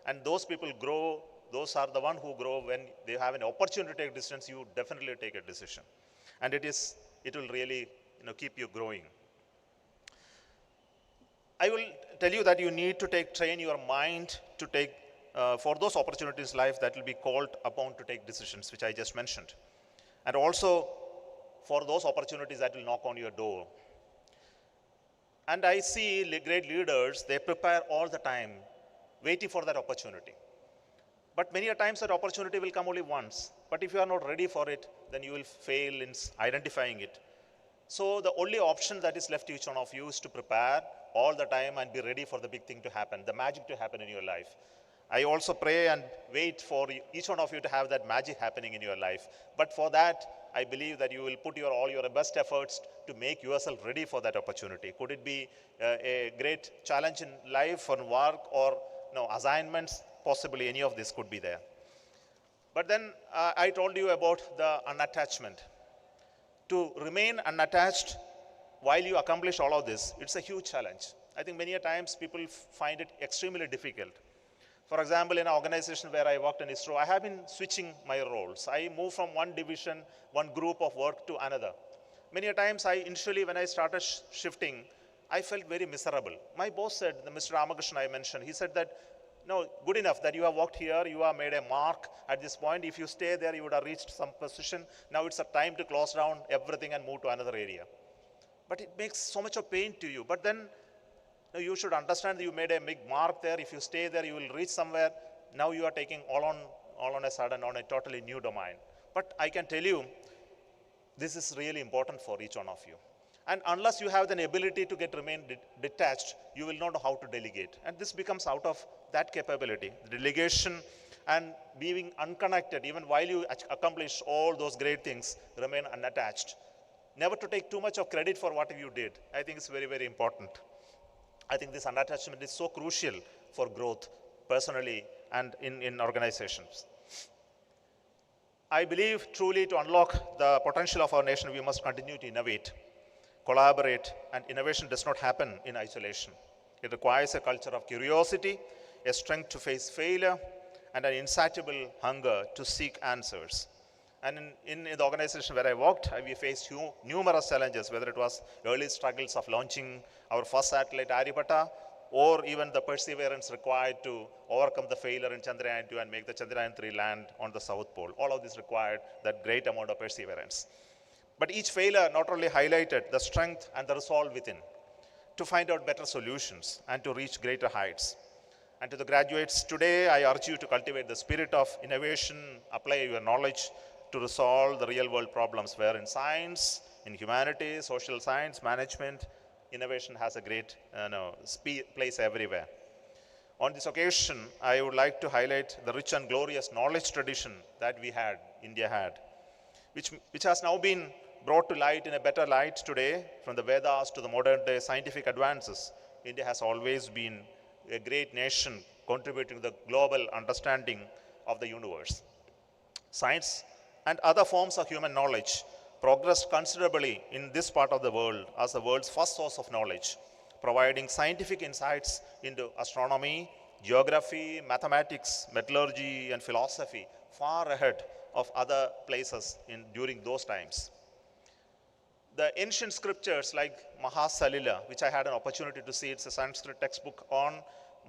And those people grow. Those are the ones who grow when they have an opportunity to take decisions. You definitely take a decision, and it will really keep you growing. I will tell you that you need to train your mind to take for those opportunities in life that will be called upon to take decisions, which I just mentioned, and also for those opportunities that will knock on your door. And I see great leaders, they prepare all the time, waiting for that opportunity. But many a times that opportunity will come only once. But if you are not ready for it, then you will fail in identifying it. So the only option that is left to each one of you is to prepare all the time and be ready for the big thing to happen, the magic to happen in your life. I also pray and wait for each one of you to have that magic happening in your life. But for that, I believe that you will put all your best efforts to make yourself ready for that opportunity. Could it be a great challenge in life or work or assignments? Possibly any of this could be there. But then I told you about the unattachment. To remain unattached while you accomplish all of this, it's a huge challenge. I think many a times people find it extremely difficult. For example, in an organization where I worked in ISRO, I have been switching my roles. I moved from one division, one group of work to another. Many a times, initially when I started shifting, I felt very miserable. My boss said, Mr. Ramakrishnan I mentioned, he said that, no, good enough that you have worked here, you have made a mark at this point. If you stay there, you would have reached some position. Now it's a time to close down everything and move to another area. But it makes so much of pain to you. But then you should understand that you made a big mark there. If you stay there, you will reach somewhere. Now you are taking all on a sudden on a totally new domain. But I can tell you, this is really important for each one of you. And unless you have the ability to remain detached, you will not know how to delegate. And this becomes out of that capability, the delegation and being unconnected, even while you accomplish all those great things, remain unattached. Never to take too much of credit for what you did. I think it's very, very important. I think this unattachment is so crucial for growth personally and in organizations. I believe truly to unlock the potential of our nation, we must continue to innovate, collaborate, and innovation does not happen in isolation. It requires a culture of curiosity, a strength to face failure, and an insatiable hunger to seek answers. And in the organization where I worked, we faced numerous challenges, whether it was early struggles of launching our first satellite, Aryabhatta, or even the perseverance required to overcome the failure in Chandrayaan-2 and make the Chandrayaan-3 land on the South Pole. All of this required that great amount of perseverance. But each failure not only highlighted the strength and the resolve within to find out better solutions and to reach greater heights. And to the graduates today, I urge you to cultivate the spirit of innovation, apply your knowledge to resolve the real world problems where in science, in humanities, social science, management, innovation has a great place everywhere. On this occasion, I would like to highlight the rich and glorious knowledge tradition that India had, which has now been brought to light in a better light today. From the Vedas to the modern day scientific advances, India has always been a great nation contributing to the global understanding of the universe. Science and other forms of human knowledge progressed considerably in this part of the world as the world's first source of knowledge. providing scientific insights into astronomy, geography, mathematics, metallurgy, and philosophy far ahead of other places during those times. The ancient scriptures like Mahasalila, which I had an opportunity to see, it's a Sanskrit textbook on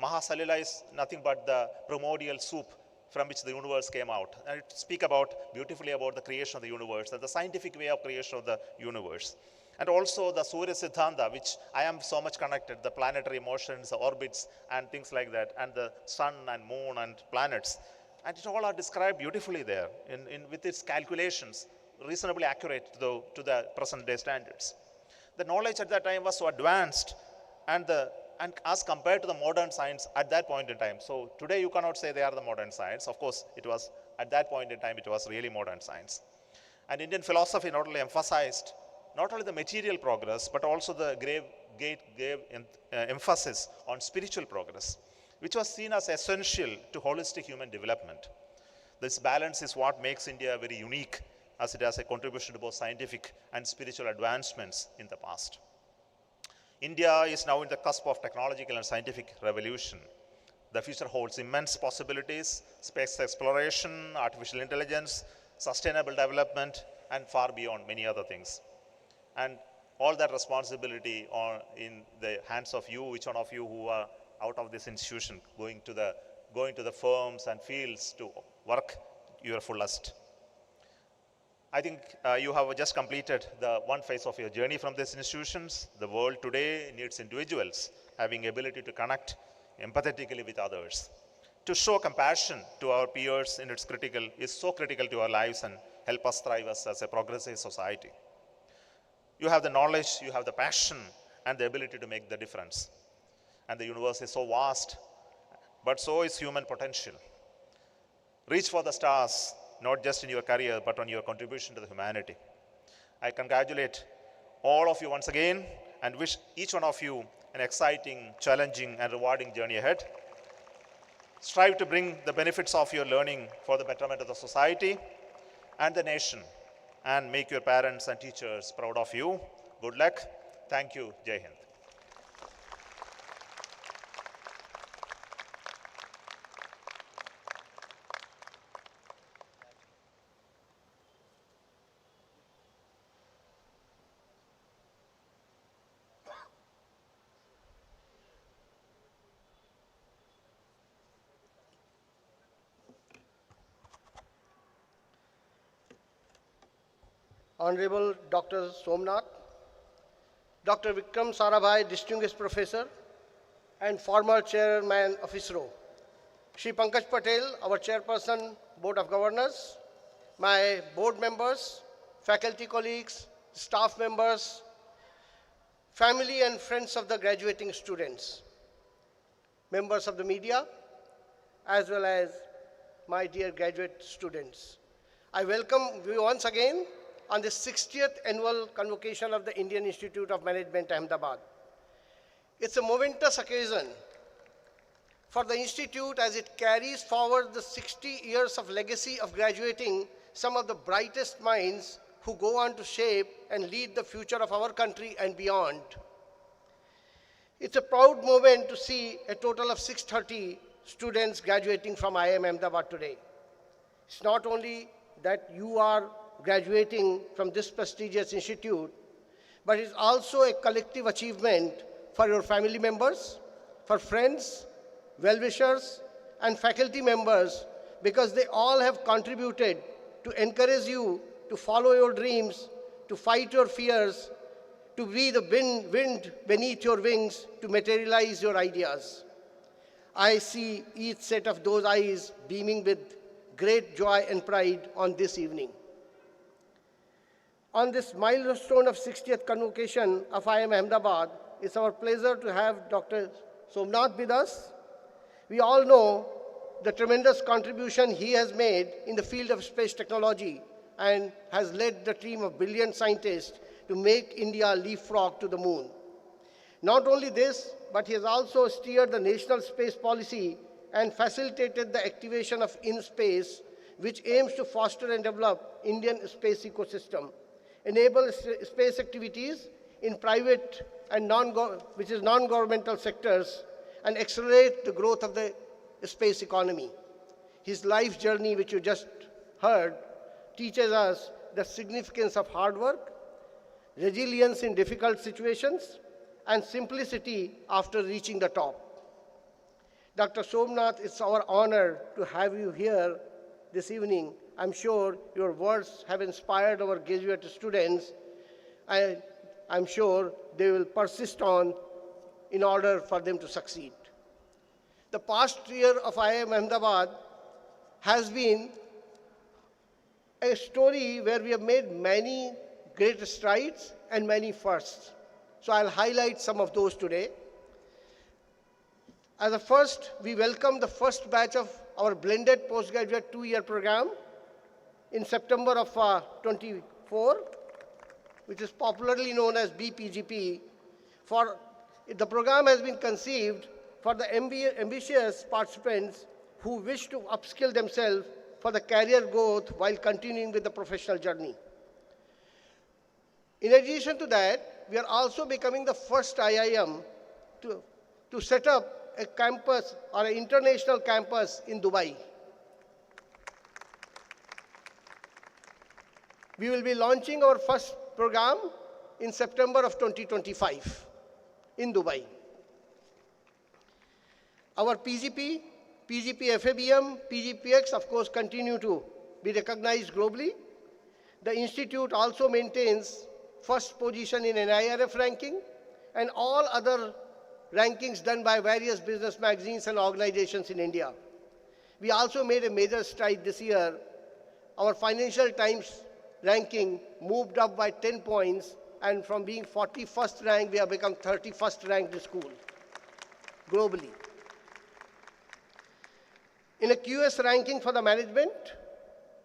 Mahasalila, is nothing but the primordial soup from which the universe came out. And it speaks beautifully about the creation of the universe and the scientific way of creation of the universe. And also the Surya Siddhanta, which I am so much connected, the planetary motions, the orbits, and things like that, and the sun and moon and planets. And it all are described beautifully there with its calculations, reasonably accurate to the present day standards. The knowledge at that time was so advanced and as compared to the modern science at that point in time. So today you cannot say they are the modern science. Of course, it was at that point in time, it was really modern science. And Indian philosophy not only emphasized not only the material progress, but also the gave emphasis on spiritual progress, which was seen as essential to holistic human development. This balance is what makes India very unique, as it has a contribution to both scientific and spiritual advancements in the past. India is now in the cusp of technological and scientific revolution. The future holds immense possibilities: space exploration, artificial intelligence, sustainable development, and far beyond many other things. And all that responsibility in the hands of you, each one of you who are out of this institution, going to the firms and fields to work your fullest. I think you have just completed the one phase of your journey from these institutions. The world today needs individuals having ability to connect empathetically with others. To show compassion to our peers is so critical to our lives and help us thrive as a progressive society. You have the knowledge, you have the passion, and the ability to make the difference. And the universe is so vast, but so is human potential. Reach for the stars, not just in your career, but on your contribution to the humanity. I congratulate all of you once again and wish each one of you an exciting, challenging, and rewarding journey ahead. Strive to bring the benefits of your learning for the betterment of the society and the nation, and make your parents and teachers proud of you. Good luck. Thank you. Jai Hind. Honorable Dr. Somnath, Dr. Vikram Sarabhai, Distinguished Professor and former Chairman of ISRO, Shri Pankaj Patel, our Chairperson, Board of Governors, my board members, faculty colleagues, staff members, family and friends of the graduating students, members of the media, as well as my dear graduate students. I welcome you once again on the 60th annual convocation of the Indian Institute of Management, Ahmedabad. It's a momentous occasion for the Institute as it carries forward the 60 years of legacy of graduating some of the brightest minds who go on to shape and lead the future of our country and beyond. It's a proud moment to see a total of 630 students graduating from IIM Ahmedabad today. It's not only that you are graduating from this prestigious institute, but it's also a collective achievement for your family members, for friends, well-wishers, and faculty members, because they all have contributed to encourage you to follow your dreams, to fight your fears, to be the wind beneath your wings, to materialize your ideas. I see each set of those eyes beaming with great joy and pride on this evening. On this milestone of 60th convocation of IIM Ahmedabad, it's our pleasure to have Dr. Somnath with us. We all know the tremendous contribution he has made in the field of space technology and has led the team of brilliant scientists to make India leapfrog to the moon. Not only this, but he has also steered the national space policy and facilitated the activation of InSpace, which aims to foster and develop Indian space ecosystem, enable space activities in private and non-governmental sectors and accelerate the growth of the space economy. His life journey, which you just heard, teaches us the significance of hard work, resilience in difficult situations, and simplicity after reaching the top. Dr. Somnath, it's our honor to have you here this evening. I'm sure your words have inspired our graduate students, and I'm sure they will persist on in order for them to succeed. The past year of IIM Ahmedabad has been a story where we have made many great strides and many firsts. So I'll highlight some of those today. As a first, we welcome the first batch of our blended postgraduate 2-year program in September of 24, which is popularly known as BPGP. The program has been conceived for the ambitious participants who wish to upskill themselves for the career growth while continuing with the professional journey. In addition to that, we are also becoming the first IIM to set up a campus or an international campus in Dubai. We will be launching our first program in September of 2025 in Dubai. Our PGP, FABM, PGPX, of course, continue to be recognized globally. The Institute also maintains first position in NIRF ranking and all other rankings done by various business magazines and organizations in India. We also made a major stride this year. Our Financial Times ranking moved up by 10 points, and from being 41st ranked, we have become 31st ranked school globally. In a QS ranking for the management,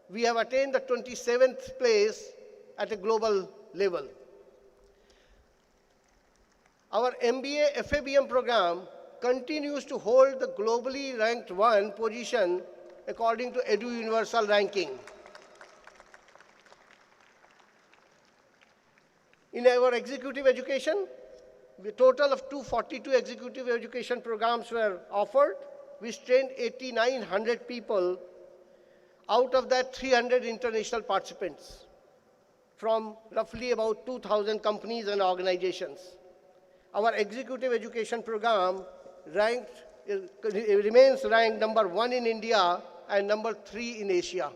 we have attained the 27th place at a global level. Our MBA FABM program continues to hold the globally ranked 1 position according to Edu Universal ranking. In our executive education, a total of 242 executive education programs were offered. We trained 8,900 people, out of that 300 international participants from roughly about 2,000 companies and organizations. Our executive education program remains ranked number 1 in India and number 3 in Asia.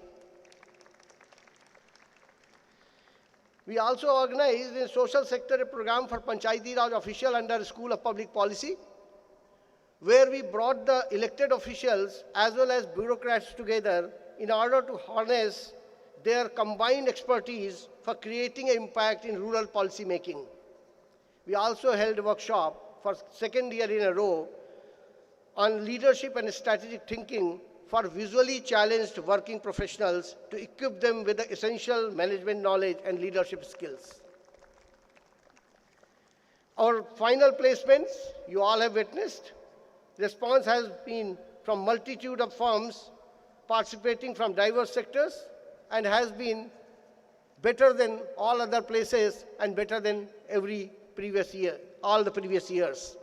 We also organized in social sector a program for Panchayati Raj official under School of Public Policy, where we brought the elected officials as well as bureaucrats together in order to harness their combined expertise for creating an impact in rural policy making. We also held a workshop for second year in a row on leadership and strategic thinking for visually challenged working professionals to equip them with the essential management knowledge and leadership skills. Our final placements, you all have witnessed. Response has been from multitude of firms participating from diverse sectors and has been better than all other places and better than all the previous years.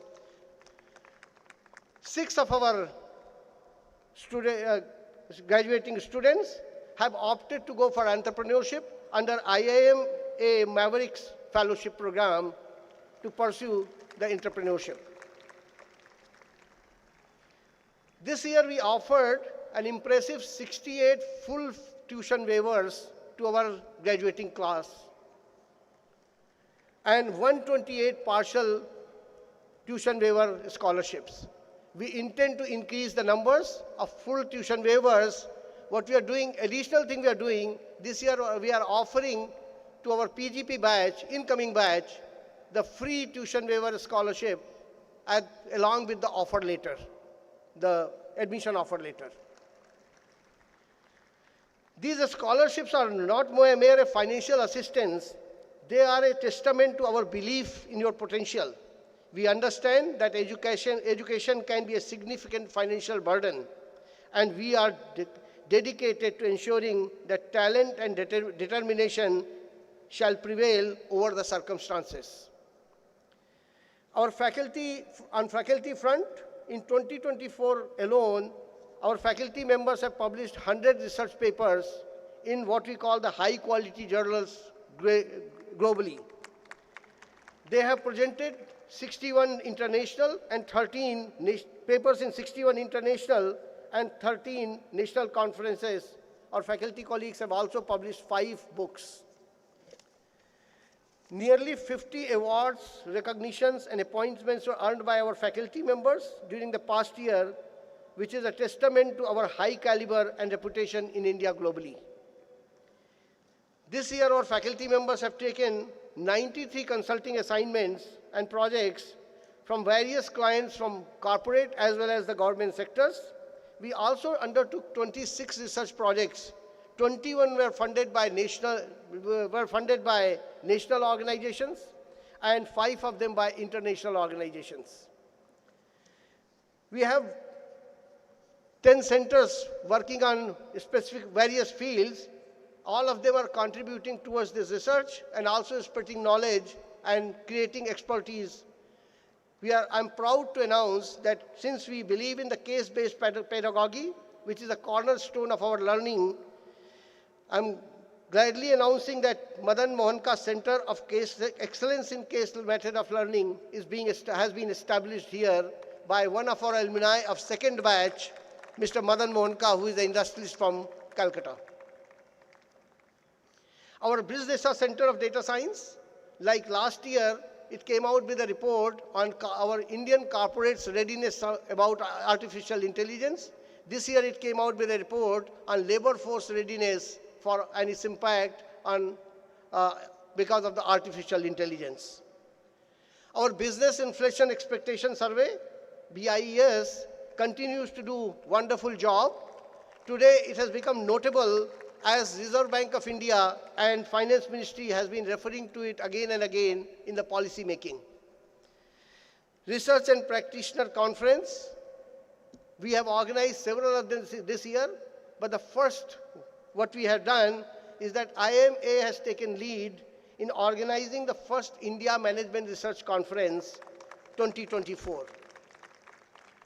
6 of our graduating students have opted to go for entrepreneurship under IIMA Mavericks Fellowship Program to pursue the entrepreneurship. This year we offered an impressive 68 full tuition waivers to our graduating class and 128 partial tuition waiver scholarships. We intend to increase the numbers of full tuition waivers. What we are doing, additional thing we are doing, this year we are offering to our PGP batch, incoming batch, the free tuition waiver scholarship along with the offer letter, the admission offer letter. These scholarships are not mere financial assistance, they are a testament to our belief in your potential. We understand that education can be a significant financial burden, and we are dedicated to ensuring that talent and determination shall prevail over the circumstances. On faculty front, in 2024 alone, our faculty members have published 100 research papers in what we call the high quality journals globally. They have presented 61 international and 13 papers in 61 international and 13 national conferences. Our faculty colleagues have also published 5 books. Nearly 50 awards, recognitions, and appointments were earned by our faculty members during the past year, which is a testament to our high caliber and reputation in India globally. This year, our faculty members have taken 93 consulting assignments and projects from various clients from corporate as well as the government sectors. We also undertook 26 research projects. 21 were funded by national organizations, and 5 of them by international organizations. We have 10 centers working on specific various fields. All of them are contributing towards this research and also spreading knowledge and creating expertise. I'm proud to announce that since we believe in the case-based pedagogy, which is a cornerstone of our learning, I'm gladly announcing that Madan Mohanka Center of Excellence in Case Method of Learning has been established here by one of our alumni of second batch, Mr. Madan Mohanka, who is an industrialist from Calcutta. Our Business Center of Data Science, like last year, it came out with a report on our Indian corporates' readiness about artificial intelligence. This year it came out with a report on labor force readiness and its impact on because of the artificial intelligence. Our Business Inflation Expectation Survey, BIES, continues to do wonderful job. Today it has become notable as Reserve Bank of India and Finance Ministry has been referring to it again and again in the policy making. Research and Practitioner Conference, we have organized several of them this year, but the first what we have done is that IIMA has taken lead in organizing the first India Management Research Conference 2024.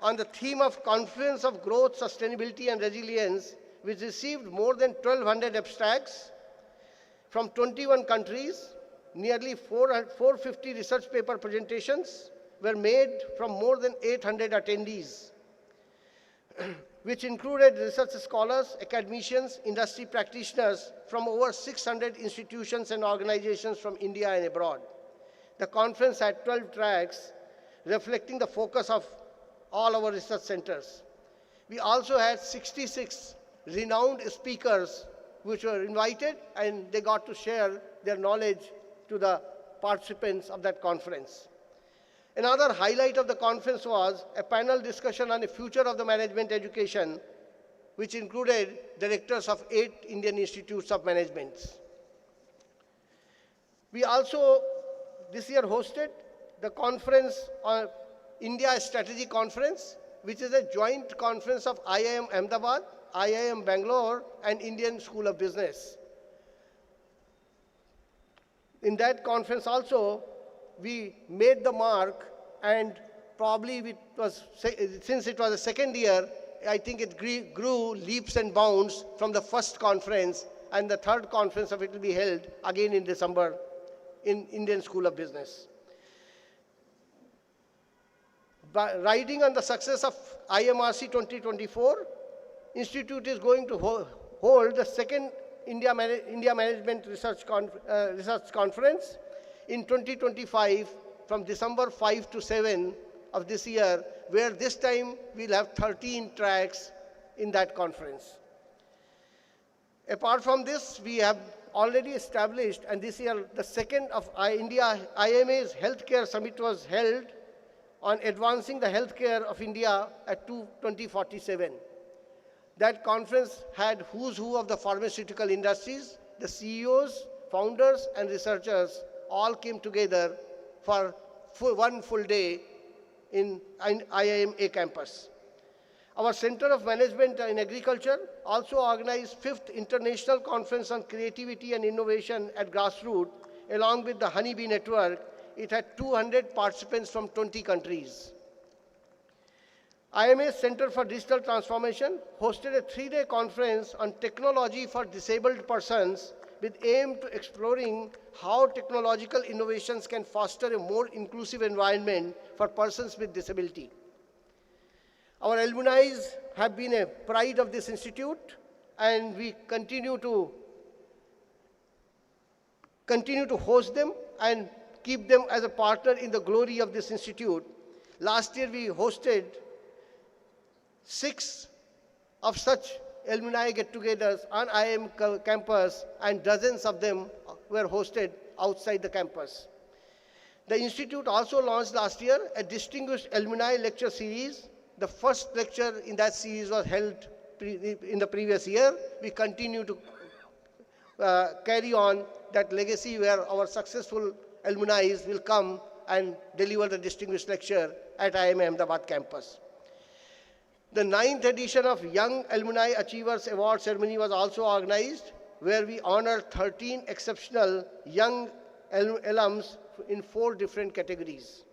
On the theme of Confluence of Growth, Sustainability and Resilience, which received more than 1,200 abstracts from 21 countries. Nearly 450 research paper presentations were made from more than 800 attendees, which included research scholars, academicians, industry practitioners from over 600 institutions and organizations from India and abroad. The conference had 12 tracks, reflecting the focus of all our research centers. We also had 66 renowned speakers which were invited, and they got to share their knowledge to the participants of that conference. Another highlight of the conference was a panel discussion on the future of the management education, which included directors of 8 Indian institutes of management. We also this year hosted the conference on India Strategy Conference, which is a joint conference of IIM Ahmedabad, IIM Bangalore, and Indian School of Business. In that conference also, we made the mark, and probably since it was the second year, I think it grew leaps and bounds from the first conference, and the third conference of it will be held again in December in Indian School of Business. Riding on the success of IMRC 2024, Institute is going to hold the second India Management Research Conference in 2025 from December 5 to 7 of this year, where this time we'll have 13 tracks in that conference. Apart from this, we have already established, and this year the second of IIMA's Healthcare Summit was held on advancing the healthcare of India at 2047. That conference had who's who of the pharmaceutical industries, the CEOs, founders, and researchers all came together for one full day in IIMA campus. Our Center of Management in Agriculture also organized 5th International Conference on Creativity and Innovation at Grassroots, along with the Honeybee Network it had 200 participants from 20 countries. IIMA Center for Digital Transformation hosted a 3-day conference on technology for disabled persons with aim to exploring how technological innovations can foster a more inclusive environment for persons with disability. Our alumni have been a pride of this institute, and we continue to host them and keep them as a partner in the glory of this institute. Last year we hosted 6 of such alumni get-togethers on IIM campus, and dozens of them were hosted outside the campus. The institute also launched last year a distinguished alumni lecture series. The first lecture in that series was held in the previous year. We continue to carry on that legacy where our successful alumni will come and deliver the distinguished lecture at IIM Ahmedabad campus. The 9th edition of Young Alumni Achievers Award ceremony was also organized, where we honored 13 exceptional young alums in 4 different categories.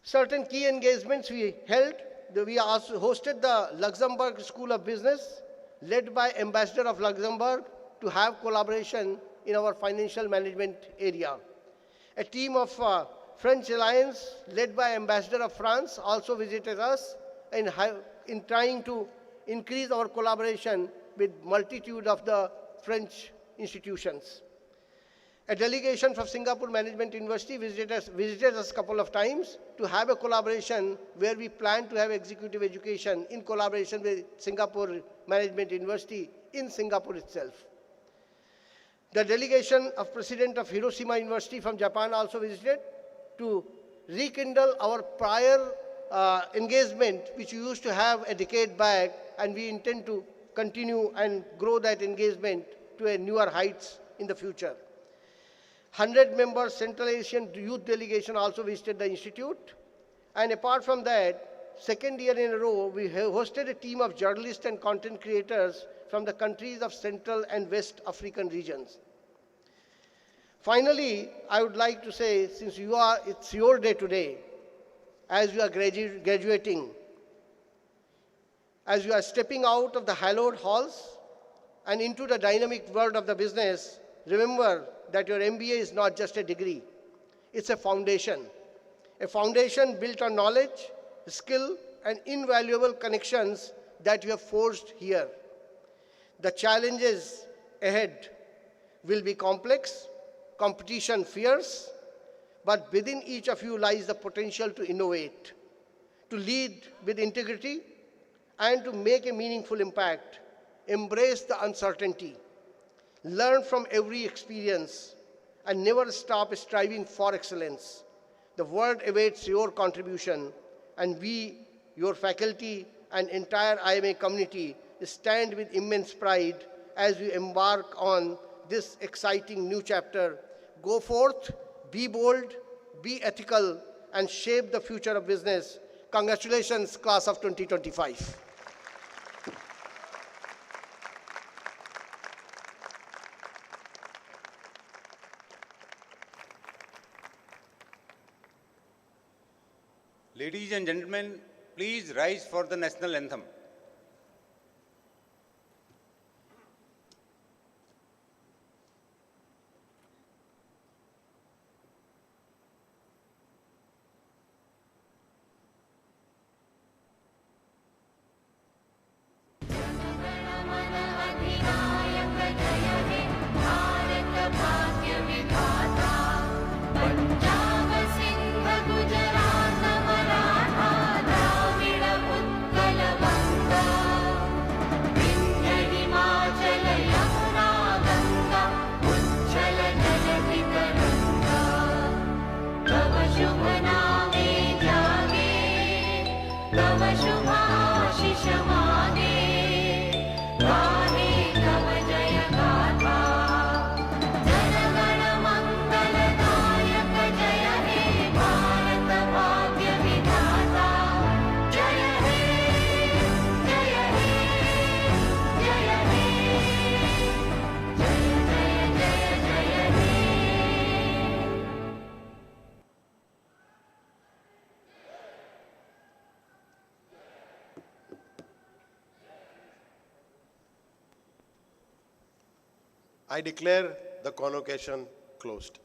Certain key engagements we held. We also hosted the Luxembourg School of Business, led by Ambassador of Luxembourg, to have collaboration in our financial management area. A team of French Alliance, led by Ambassador of France, also visited us in trying to increase our collaboration with multitude of the French institutions. A delegation from Singapore Management University visited us a couple of times to have a collaboration where we plan to have executive education in collaboration with Singapore Management University in Singapore itself. The delegation of President of Hiroshima University from Japan also visited to rekindle our prior engagement, which we used to have a decade back, and we intend to continue and grow that engagement to a newer heights in the future. 100-member Central Asian Youth Delegation also visited the institute. And apart from that, second year in a row, we have hosted a team of journalists and content creators from the countries of Central and West African regions. Finally, I would like to say, since it's your day today, as you are graduating, as you are stepping out of the hallowed halls and into the dynamic world of the business, remember that your MBA is not just a degree. It's a foundation built on knowledge, skill, and invaluable connections that you have forged here. The challenges ahead will be complex, competition fierce, but within each of you lies the potential to innovate, to lead with integrity, and to make a meaningful impact. Embrace the uncertainty. Learn from every experience and never stop striving for excellence. The world awaits your contribution, and we, your faculty and entire IIMA community, stand with immense pride as we embark on this exciting new chapter. Go forth, be bold, be ethical, and shape the future of business. Congratulations, class of 2025. Ladies and gentlemen, please rise for the national anthem. I declare the convocation closed.